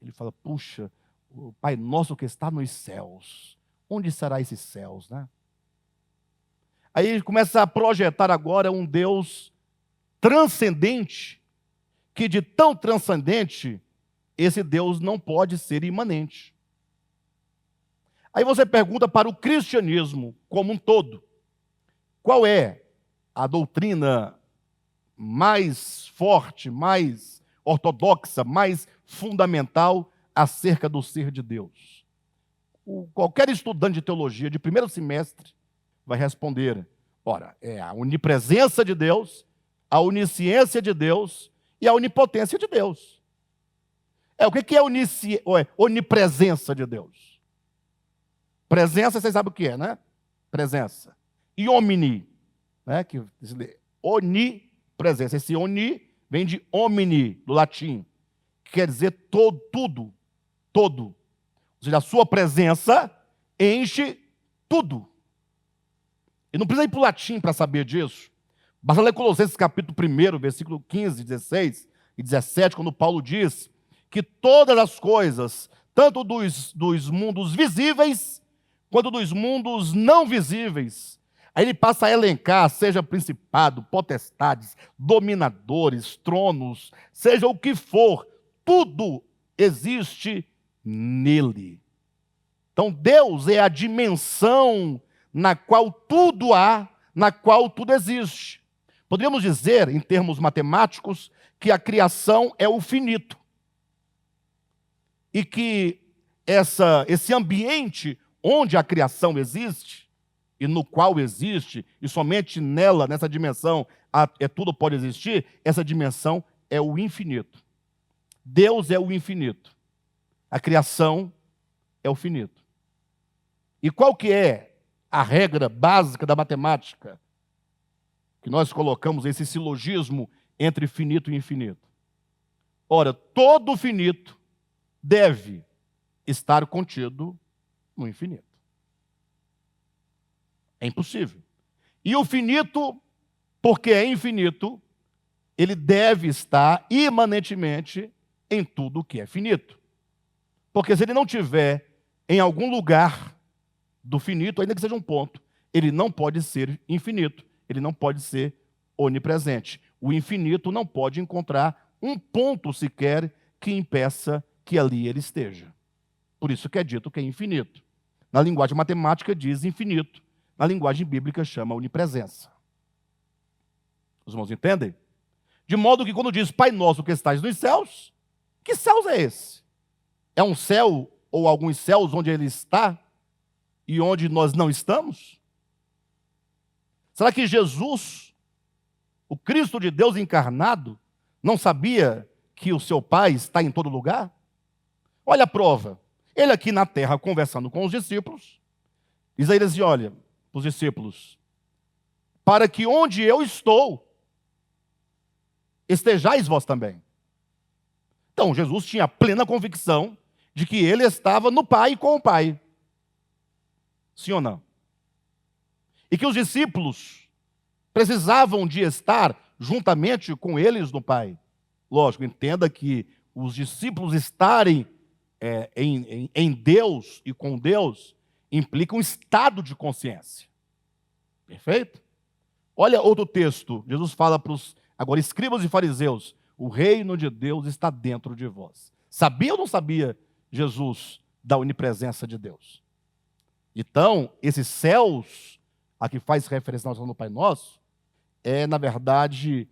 ele fala, puxa, o Pai nosso que está nos céus, onde será esses céus, né? Aí ele começa a projetar agora um Deus transcendente, que de tão transcendente, esse Deus não pode ser imanente. Aí você pergunta para o cristianismo como um todo, qual é a doutrina mais forte, mais ortodoxa, mais fundamental acerca do ser de Deus? Qualquer estudante de teologia de primeiro semestre vai responder, ora, é a onipresença de Deus, a onisciência de Deus e a onipotência de Deus. O que é onipresença de Deus? Presença, vocês sabem o que é, né? Presença. E omni, né? Onipresença. Esse oni vem de homini, do latim, que quer dizer todo, tudo, todo. Ou seja, a sua presença enche tudo. E não precisa ir para o latim para saber disso. Basta ler Colossenses capítulo 1, versículo 15, 16 e 17, quando Paulo diz que todas as coisas, tanto dos mundos visíveis, quanto dos mundos não visíveis, aí ele passa a elencar, seja principado, potestades, dominadores, tronos, seja o que for, tudo existe nele. Então Deus é a dimensão na qual tudo há, na qual tudo existe. Poderíamos dizer, em termos matemáticos, que a criação é o finito. E que esse ambiente onde a criação existe, e no qual existe, e somente nela, nessa dimensão, tudo pode existir, essa dimensão é o infinito. Deus é o infinito. A criação é o finito. E qual que é a regra básica da matemática? Que nós colocamos esse silogismo entre finito e infinito. Ora, todo finito deve estar contido no infinito. É impossível. E o finito, porque é infinito, ele deve estar imanentemente em tudo que é finito. Porque se ele não tiver em algum lugar do finito, ainda que seja um ponto, ele não pode ser infinito, ele não pode ser onipresente. O infinito não pode encontrar um ponto sequer que impeça que ali ele esteja. Por isso que é dito que é infinito. Na linguagem matemática diz infinito, na linguagem bíblica chama onipresença. Os irmãos entendem? De modo que quando diz Pai Nosso que estais nos céus, que céus é esse? É um céu ou alguns céus onde ele está e onde nós não estamos? Será que Jesus, o Cristo de Deus encarnado, não sabia que o seu Pai está em todo lugar? Olha a prova. Ele aqui na terra, conversando com os discípulos, diz a eles, olha, os discípulos, para que onde eu estou, estejais vós também. Então, Jesus tinha plena convicção de que ele estava no Pai e com o Pai. Sim ou não? E que os discípulos precisavam de estar juntamente com eles no Pai. Lógico, entenda que os discípulos estarem em Deus e com Deus implica um estado de consciência. Perfeito? Olha outro texto. Jesus fala para os, agora, escribas e fariseus, o reino de Deus está dentro de vós. Sabia ou não sabia Jesus da onipresença de Deus? Então, esses céus a que faz referência na oração do Pai Nosso, na verdade,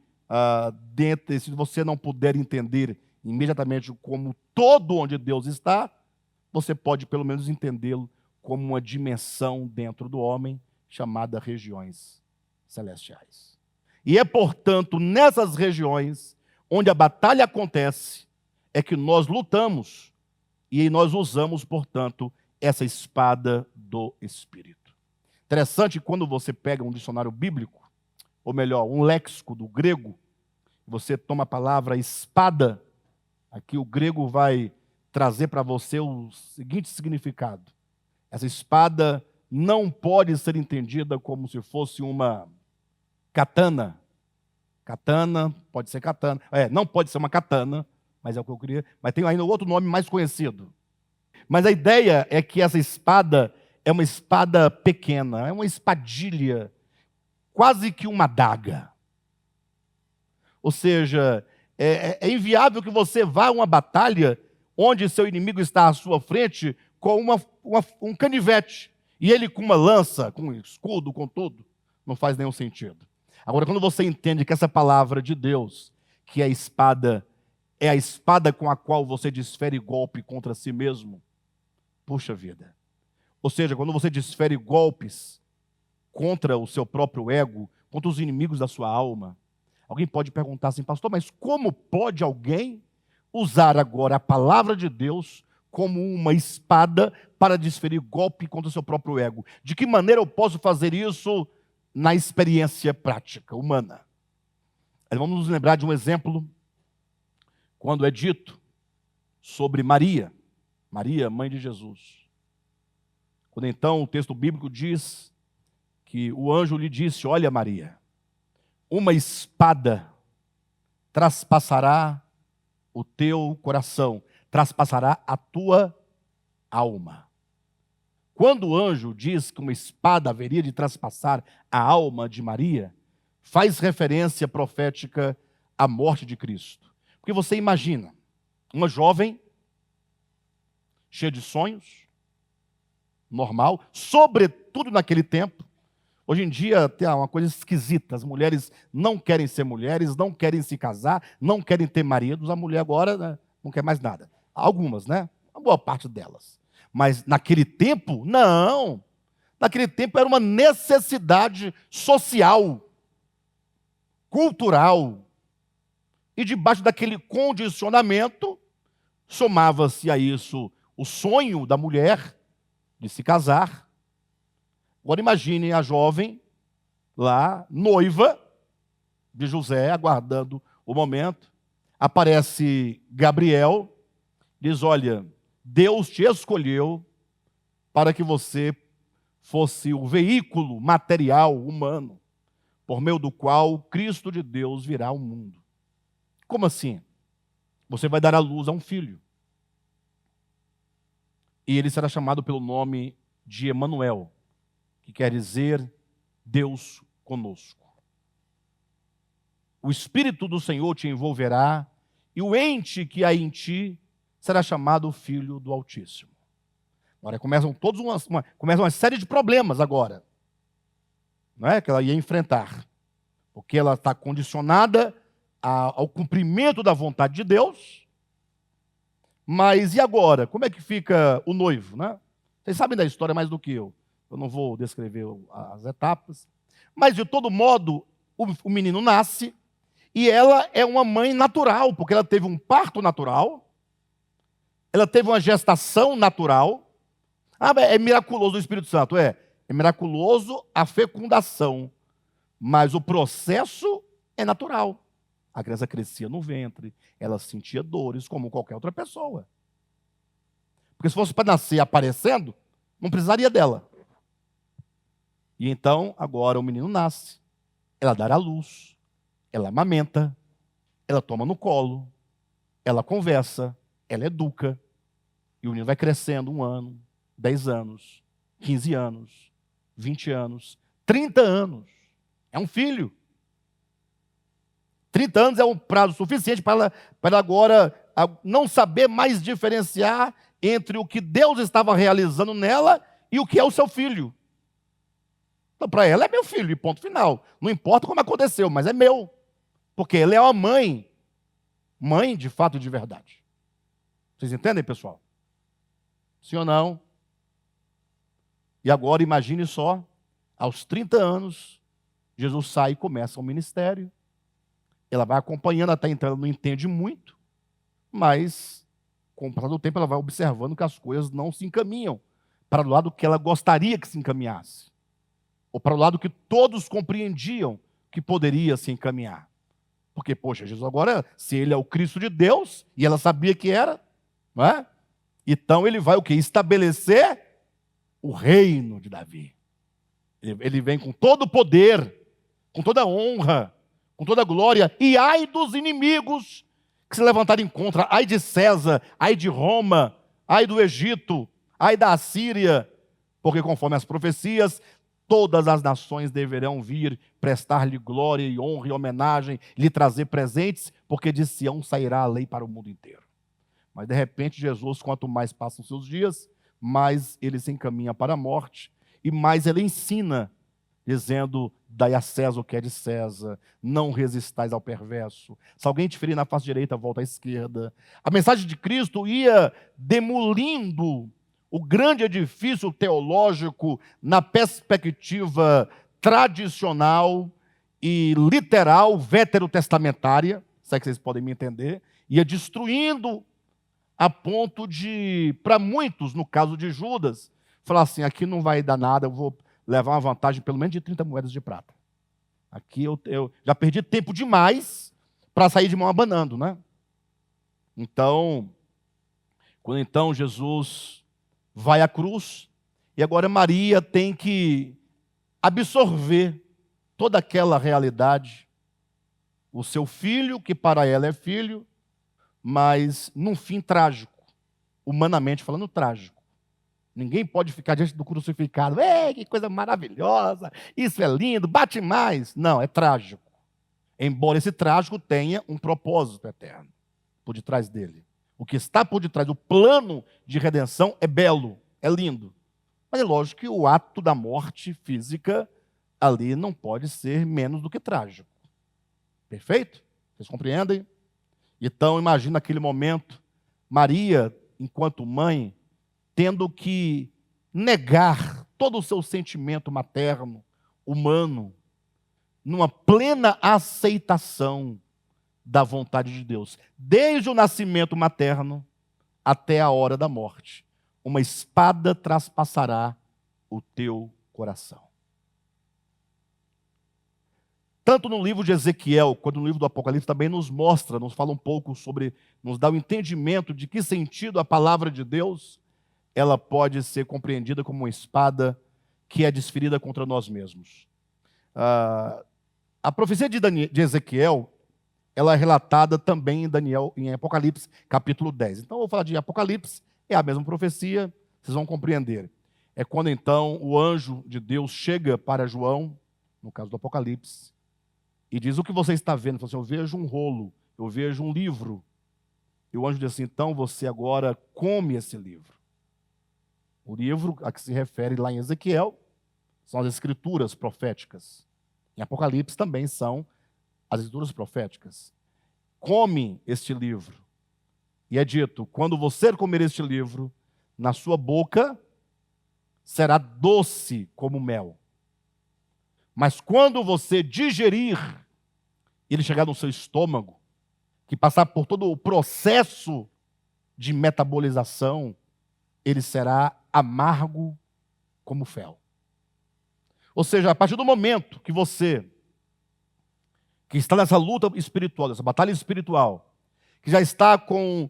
se você não puder entender imediatamente como todo onde Deus está, você pode pelo menos entendê-lo como uma dimensão dentro do homem, chamada regiões celestiais. E é, portanto, nessas regiões, onde a batalha acontece, é que nós lutamos, e nós usamos, portanto, essa espada do Espírito. Interessante, quando você pega um dicionário bíblico, ou melhor, um léxico do grego, você toma a palavra espada, aqui o grego vai trazer para você o seguinte significado. Essa espada não pode ser entendida como se fosse uma katana. Katana, pode ser katana. Não pode ser uma katana, mas é o que eu queria. Mas tem ainda outro nome mais conhecido. Mas a ideia é que essa espada é uma espada pequena, é uma espadilha, quase que uma adaga. Ou seja, é inviável que você vá a uma batalha onde seu inimigo está à sua frente com um canivete, e ele com uma lança, com um escudo, com tudo. Não faz nenhum sentido. Agora, quando você entende que essa palavra de Deus, que é a espada com a qual você desfere golpe contra si mesmo, puxa vida. Ou seja, quando você desfere golpes contra o seu próprio ego, contra os inimigos da sua alma, alguém pode perguntar assim, pastor, mas como pode alguém usar agora a palavra de Deus como uma espada para desferir golpe contra o seu próprio ego? De que maneira eu posso fazer isso na experiência prática, humana? Aí vamos nos lembrar de um exemplo quando é dito sobre Maria, Maria, mãe de Jesus. Quando então o texto bíblico diz que o anjo lhe disse: olha, Maria, uma espada traspassará o teu coração, traspassará a tua alma. Quando o anjo diz que uma espada haveria de traspassar a alma de Maria, faz referência profética à morte de Cristo. Porque você imagina uma jovem cheia de sonhos, normal, sobretudo naquele tempo. Hoje em dia tem uma coisa esquisita, as mulheres não querem ser mulheres, não querem se casar, não querem ter maridos, a mulher agora, né, não quer mais nada. Algumas, né? Uma boa parte delas. Mas naquele tempo, não. Naquele tempo era uma necessidade social, cultural. E debaixo daquele condicionamento, somava-se a isso o sonho da mulher de se casar. Agora imagine a jovem lá, noiva de José, aguardando o momento. Aparece Gabriel, diz: olha, Deus te escolheu para que você fosse o veículo material, humano, por meio do qual Cristo de Deus virá ao mundo. Como assim? Você vai dar à luz a um filho. E ele será chamado pelo nome de Emanuel, que quer dizer Deus conosco. O Espírito do Senhor te envolverá, e o ente que há em ti será chamado Filho do Altíssimo. Agora começam começa uma série de problemas agora, não é? Que ela ia enfrentar, porque ela está condicionada ao cumprimento da vontade de Deus. Mas e agora? Como é que fica o noivo, né? Vocês sabem da história mais do que eu. Eu não vou descrever as etapas. Mas, de todo modo, o menino nasce e ela é uma mãe natural, porque ela teve um parto natural, ela teve uma gestação natural. Ah, é miraculoso o Espírito Santo. É miraculoso a fecundação, mas o processo é natural. A criança crescia no ventre, ela sentia dores como qualquer outra pessoa. Porque se fosse para nascer aparecendo, não precisaria dela. E então, agora o menino nasce, ela dá à luz, ela amamenta, ela toma no colo, ela conversa, ela educa, e o menino vai crescendo 1 ano, 10 anos, 15 anos, 20 anos, 30 anos. É um filho. 30 anos é um prazo suficiente para ela agora não saber mais diferenciar entre o que Deus estava realizando nela e o que é o seu filho. Então, para ela é meu filho, e ponto final. Não importa como aconteceu, mas é meu. Porque ela é uma mãe. Mãe de fato e de verdade. Vocês entendem, pessoal? Sim ou não? E agora imagine só, aos 30 anos, Jesus sai e começa o ministério. Ela vai acompanhando até então, ela não entende muito, mas com o passar do tempo ela vai observando que as coisas não se encaminham para o lado que ela gostaria que se encaminhasse, ou para o lado que todos compreendiam que poderia se encaminhar. Porque, poxa, Jesus agora, se ele é o Cristo de Deus, e ela sabia que era, não é? Então ele vai o quê? Estabelecer o reino de Davi. Ele vem com todo o poder, com toda a honra, com toda a glória, e ai dos inimigos que se levantarem contra, ai de César, ai de Roma, ai do Egito, ai da Assíria, porque conforme as profecias, todas as nações deverão vir prestar-lhe glória e honra e homenagem, lhe trazer presentes, porque de Sião sairá a lei para o mundo inteiro. Mas de repente Jesus, quanto mais passam os seus dias, mais ele se encaminha para a morte, e mais ele ensina, dizendo: dai a César o que é de César, não resistais ao perverso. Se alguém te ferir na face direita, volta à esquerda. A mensagem de Cristo ia demolindo o grande edifício teológico na perspectiva tradicional e literal, veterotestamentária, se é que vocês podem me entender, ia destruindo a ponto de, para muitos, no caso de Judas, falar assim: aqui não vai dar nada, eu vou levar uma vantagem pelo menos de 30 moedas de prata. Aqui eu já perdi tempo demais para sair de mão abanando, né? Então, quando então Jesus vai à cruz, e agora Maria tem que absorver toda aquela realidade. O seu filho, que para ela é filho, mas num fim trágico, humanamente falando, trágico. Ninguém pode ficar diante do crucificado. Ei, que coisa maravilhosa, isso é lindo, bate mais. Não, é trágico. Embora esse trágico tenha um propósito eterno por detrás dele. O que está por detrás, o plano de redenção é belo, é lindo. Mas é lógico que o ato da morte física ali não pode ser menos do que trágico. Perfeito? Vocês compreendem? Então, imagina aquele momento, Maria, enquanto mãe, tendo que negar todo o seu sentimento materno, humano, numa plena aceitação da vontade de Deus, desde o nascimento materno até a hora da morte. Uma espada traspassará o teu coração. Tanto no livro de Ezequiel, quanto no livro do Apocalipse, também nos mostra, nos fala um pouco sobre, nos dá o entendimento de que sentido a palavra de Deus, ela pode ser compreendida como uma espada que é desferida contra nós mesmos. A profecia de Ezequiel, ela é relatada também em Apocalipse, capítulo 10. Então, eu vou falar de Apocalipse, é a mesma profecia, vocês vão compreender. É quando, então, o anjo de Deus chega para João, no caso do Apocalipse, e diz: o que você está vendo? Ele fala assim: eu vejo um rolo, eu vejo um livro. E o anjo diz assim: então você agora come esse livro. O livro a que se refere lá em Ezequiel são as escrituras proféticas. Em Apocalipse também são as escrituras proféticas. Come este livro. E é dito: quando você comer este livro, na sua boca será doce como mel. Mas quando você digerir, ele chegar no seu estômago, que passar por todo o processo de metabolização, ele será amargo como fel. Ou seja, a partir do momento que você, que está nessa luta espiritual, nessa batalha espiritual, que já está com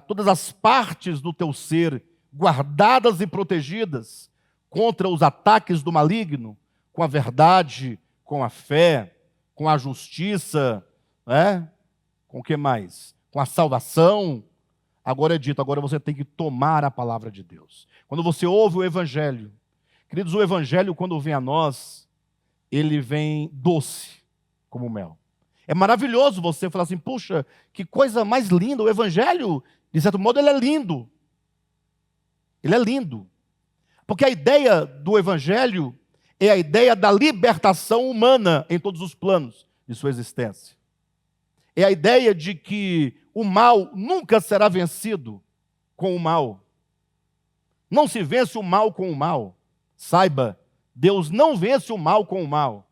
todas as partes do teu ser guardadas e protegidas contra os ataques do maligno, com a verdade, com a fé, com a justiça, com o que mais? Com a salvação. Agora é dito, agora você tem que tomar a palavra de Deus. Quando você ouve o Evangelho, queridos, o Evangelho, quando vem a nós, ele vem doce, como mel. É maravilhoso você falar assim: puxa, que coisa mais linda, o Evangelho, de certo modo, ele é lindo. Ele é lindo. Porque a ideia do Evangelho é a ideia da libertação humana em todos os planos de sua existência. É a ideia de que o mal nunca será vencido com o mal. Não se vence o mal com o mal. Saiba, Deus não vence o mal com o mal.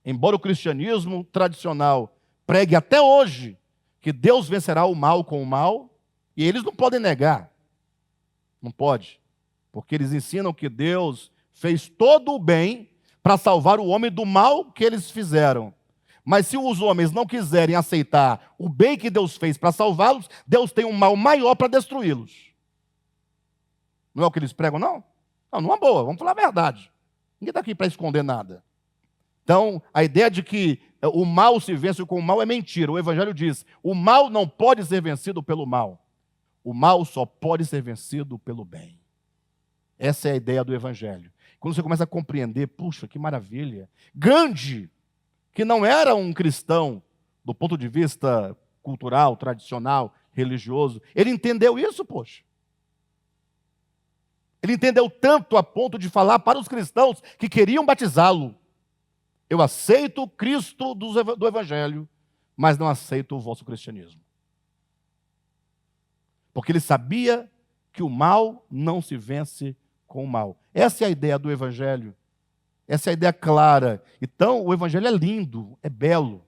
Embora o cristianismo tradicional pregue até hoje que Deus vencerá o mal com o mal, e eles não podem negar. Não pode. Porque eles ensinam que Deus fez todo o bem para salvar o homem do mal que eles fizeram. Mas se os homens não quiserem aceitar o bem que Deus fez para salvá-los, Deus tem um mal maior para destruí-los. Não é o que eles pregam, não? Não, numa boa, vamos falar a verdade. Ninguém está aqui para esconder nada. Então, a ideia de que o mal se vence com o mal é mentira. O Evangelho diz: o mal não pode ser vencido pelo mal. O mal só pode ser vencido pelo bem. Essa é a ideia do Evangelho. Quando você começa a compreender, puxa, que maravilha. Gandhi, que não era um cristão do ponto de vista cultural, tradicional, religioso, ele entendeu isso, poxa. Ele entendeu tanto a ponto de falar para os cristãos que queriam batizá-lo: eu aceito o Cristo do Evangelho, mas não aceito o vosso cristianismo. Porque ele sabia que o mal não se vence com o mal. Essa é a ideia do Evangelho. Essa é a ideia clara. Então, o Evangelho é lindo, é belo.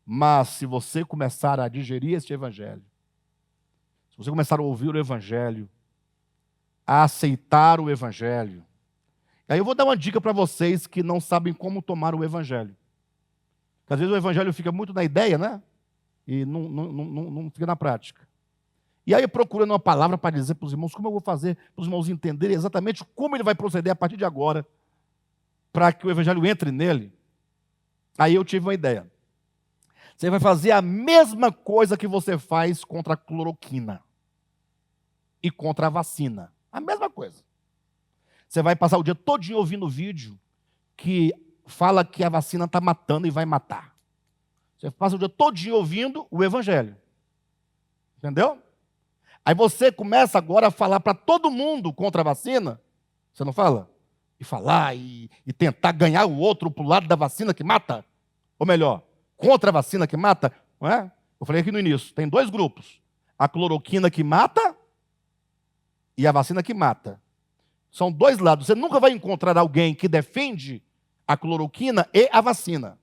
Mas se você começar a digerir este Evangelho, se você começar a ouvir o Evangelho, a aceitar o Evangelho, Aí eu vou dar uma dica para vocês que não sabem como tomar o evangelho. Porque às vezes o evangelho fica muito na ideia, né? E não fica na prática. E aí procurando uma palavra para dizer para os irmãos, como eu vou fazer para os irmãos entenderem exatamente como ele vai proceder a partir de agora, para que o evangelho entre nele. Aí eu tive uma ideia. Você vai fazer a mesma coisa que você faz contra a cloroquina e contra a vacina. A mesma coisa. Você vai passar o dia todinho ouvindo vídeo que fala que a vacina está matando e vai matar. Você passa o dia todinho ouvindo o evangelho. Entendeu? Aí você começa agora a falar para todo mundo contra a vacina. Você não fala? E falar e tentar ganhar o outro para o lado da vacina que mata. Ou melhor, contra a vacina que mata. Não é? Eu falei aqui no início, tem dois grupos. A cloroquina que mata e a vacina que mata. São dois lados. Você nunca vai encontrar alguém que defende a cloroquina e a vacina,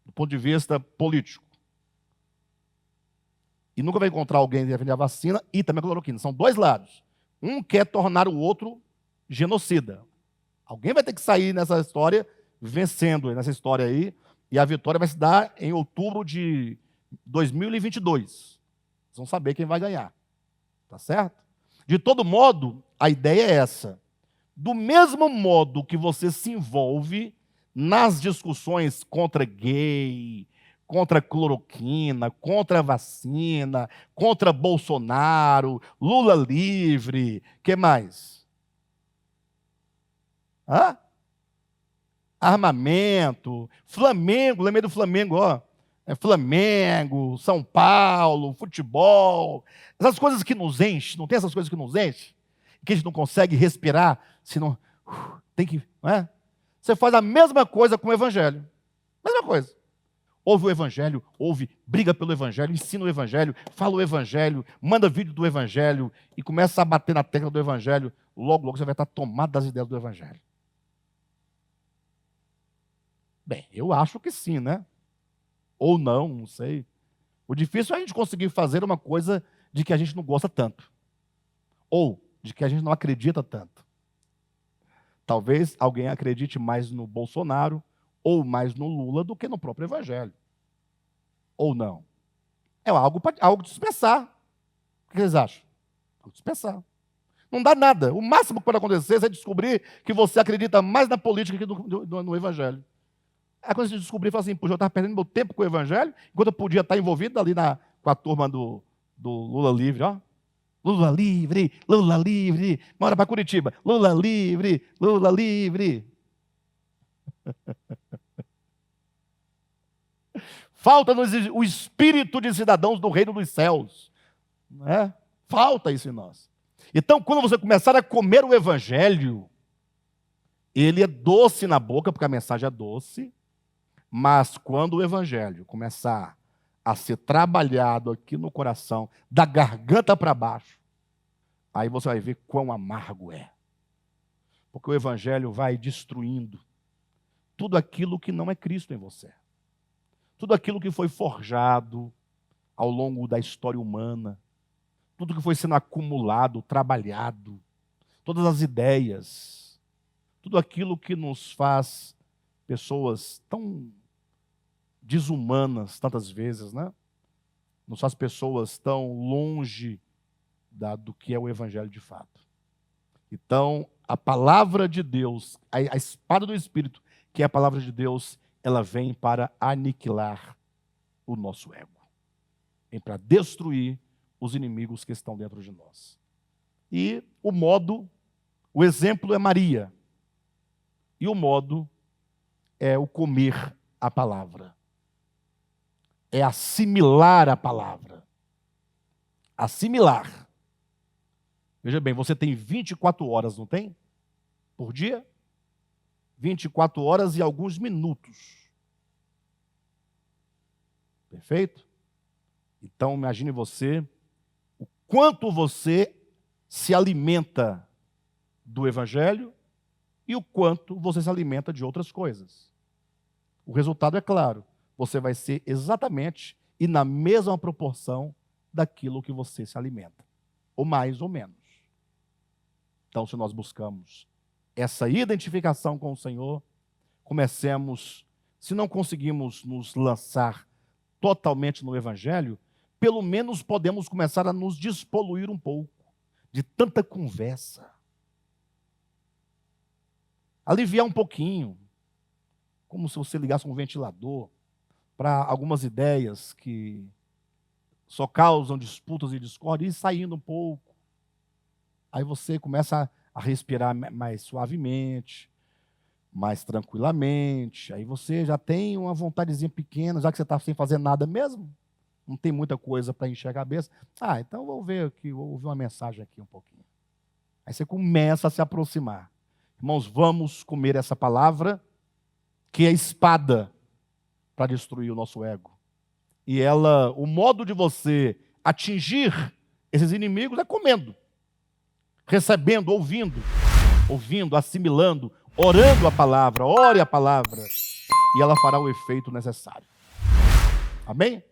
do ponto de vista político. E nunca vai encontrar alguém que defende a vacina e também a cloroquina. São dois lados. Um quer tornar o outro genocida. Alguém vai ter que sair nessa história, vencendo nessa história aí, e a vitória vai se dar em outubro de 2022. Vocês vão saber quem vai ganhar. Tá certo? De todo modo, a ideia é essa. Do mesmo modo que você se envolve nas discussões contra gay, contra cloroquina, contra vacina, contra Bolsonaro, Lula livre, que mais? Hã? Armamento, Flamengo, lembrei do Flamengo, ó. Flamengo, São Paulo, futebol, essas coisas que nos enchem, não tem essas coisas que nos enchem? Que a gente não consegue respirar, senão tem que, não é? Você faz a mesma coisa com o evangelho. Mesma coisa. Ouve o evangelho, briga pelo evangelho, ensina o evangelho, fala o evangelho, manda vídeo do evangelho e começa a bater na tecla do evangelho. Logo, logo você vai estar tomado das ideias do evangelho. Bem, eu acho que sim, né? Ou não sei. O difícil é a gente conseguir fazer uma coisa de que a gente não gosta tanto. Ou de que a gente não acredita tanto. Talvez alguém acredite mais no Bolsonaro ou mais no Lula do que no próprio evangelho. Ou não. É algo de se pensar. O que vocês acham? Algo de se pensar. Não dá nada. O máximo que pode acontecer é descobrir que você acredita mais na política que no evangelho. Aí quando você descobrir, fala assim, puxa, eu estava perdendo meu tempo com o evangelho, enquanto eu podia estar envolvido ali com a turma do Lula livre, ó. Lula livre, Lula livre. Bora para Curitiba. Lula livre, Lula livre. Falta-nos o espírito de cidadãos do reino dos céus. Não é? Falta isso em nós. Então, quando você começar a comer o evangelho, ele é doce na boca, porque a mensagem é doce, mas quando o evangelho começar a ser trabalhado aqui no coração, da garganta para baixo, aí você vai ver quão amargo é. Porque o evangelho vai destruindo tudo aquilo que não é Cristo em você. Tudo aquilo que foi forjado ao longo da história humana, tudo que foi sendo acumulado, trabalhado, todas as ideias, tudo aquilo que nos faz pessoas tão desumanas tantas vezes, né? Nos faz pessoas tão longe do que é o evangelho de fato. Então, a palavra de Deus, a espada do Espírito, que é a palavra de Deus, ela vem para aniquilar o nosso ego. Vem para destruir os inimigos que estão dentro de nós. E o exemplo é Maria. E o modo é o comer a palavra. É assimilar a palavra. Assimilar. Veja bem, você tem 24 horas, não tem? Por dia? 24 horas e alguns minutos. Perfeito? Então, imagine você o quanto você se alimenta do evangelho e o quanto você se alimenta de outras coisas. O resultado é claro. Você vai ser exatamente e na mesma proporção daquilo que você se alimenta. Ou mais ou menos. Então, se nós buscamos essa identificação com o Senhor, comecemos, se não conseguimos nos lançar totalmente no Evangelho, pelo menos podemos começar a nos despoluir um pouco de tanta conversa. Aliviar um pouquinho, como se você ligasse um ventilador para algumas ideias que só causam disputas e discórdia, e saindo um pouco. Aí você começa a respirar mais suavemente, mais tranquilamente. Aí você já tem uma vontadezinha pequena, já que você está sem fazer nada mesmo. Não tem muita coisa para encher a cabeça. Então vou ver aqui, vou ouvir uma mensagem aqui um pouquinho. Aí você começa a se aproximar. Irmãos, vamos comer essa palavra, que é espada para destruir o nosso ego. E o modo de você atingir esses inimigos é comendo, recebendo, ouvindo, assimilando, orando a palavra, ore a palavra, e ela fará o efeito necessário. Amém?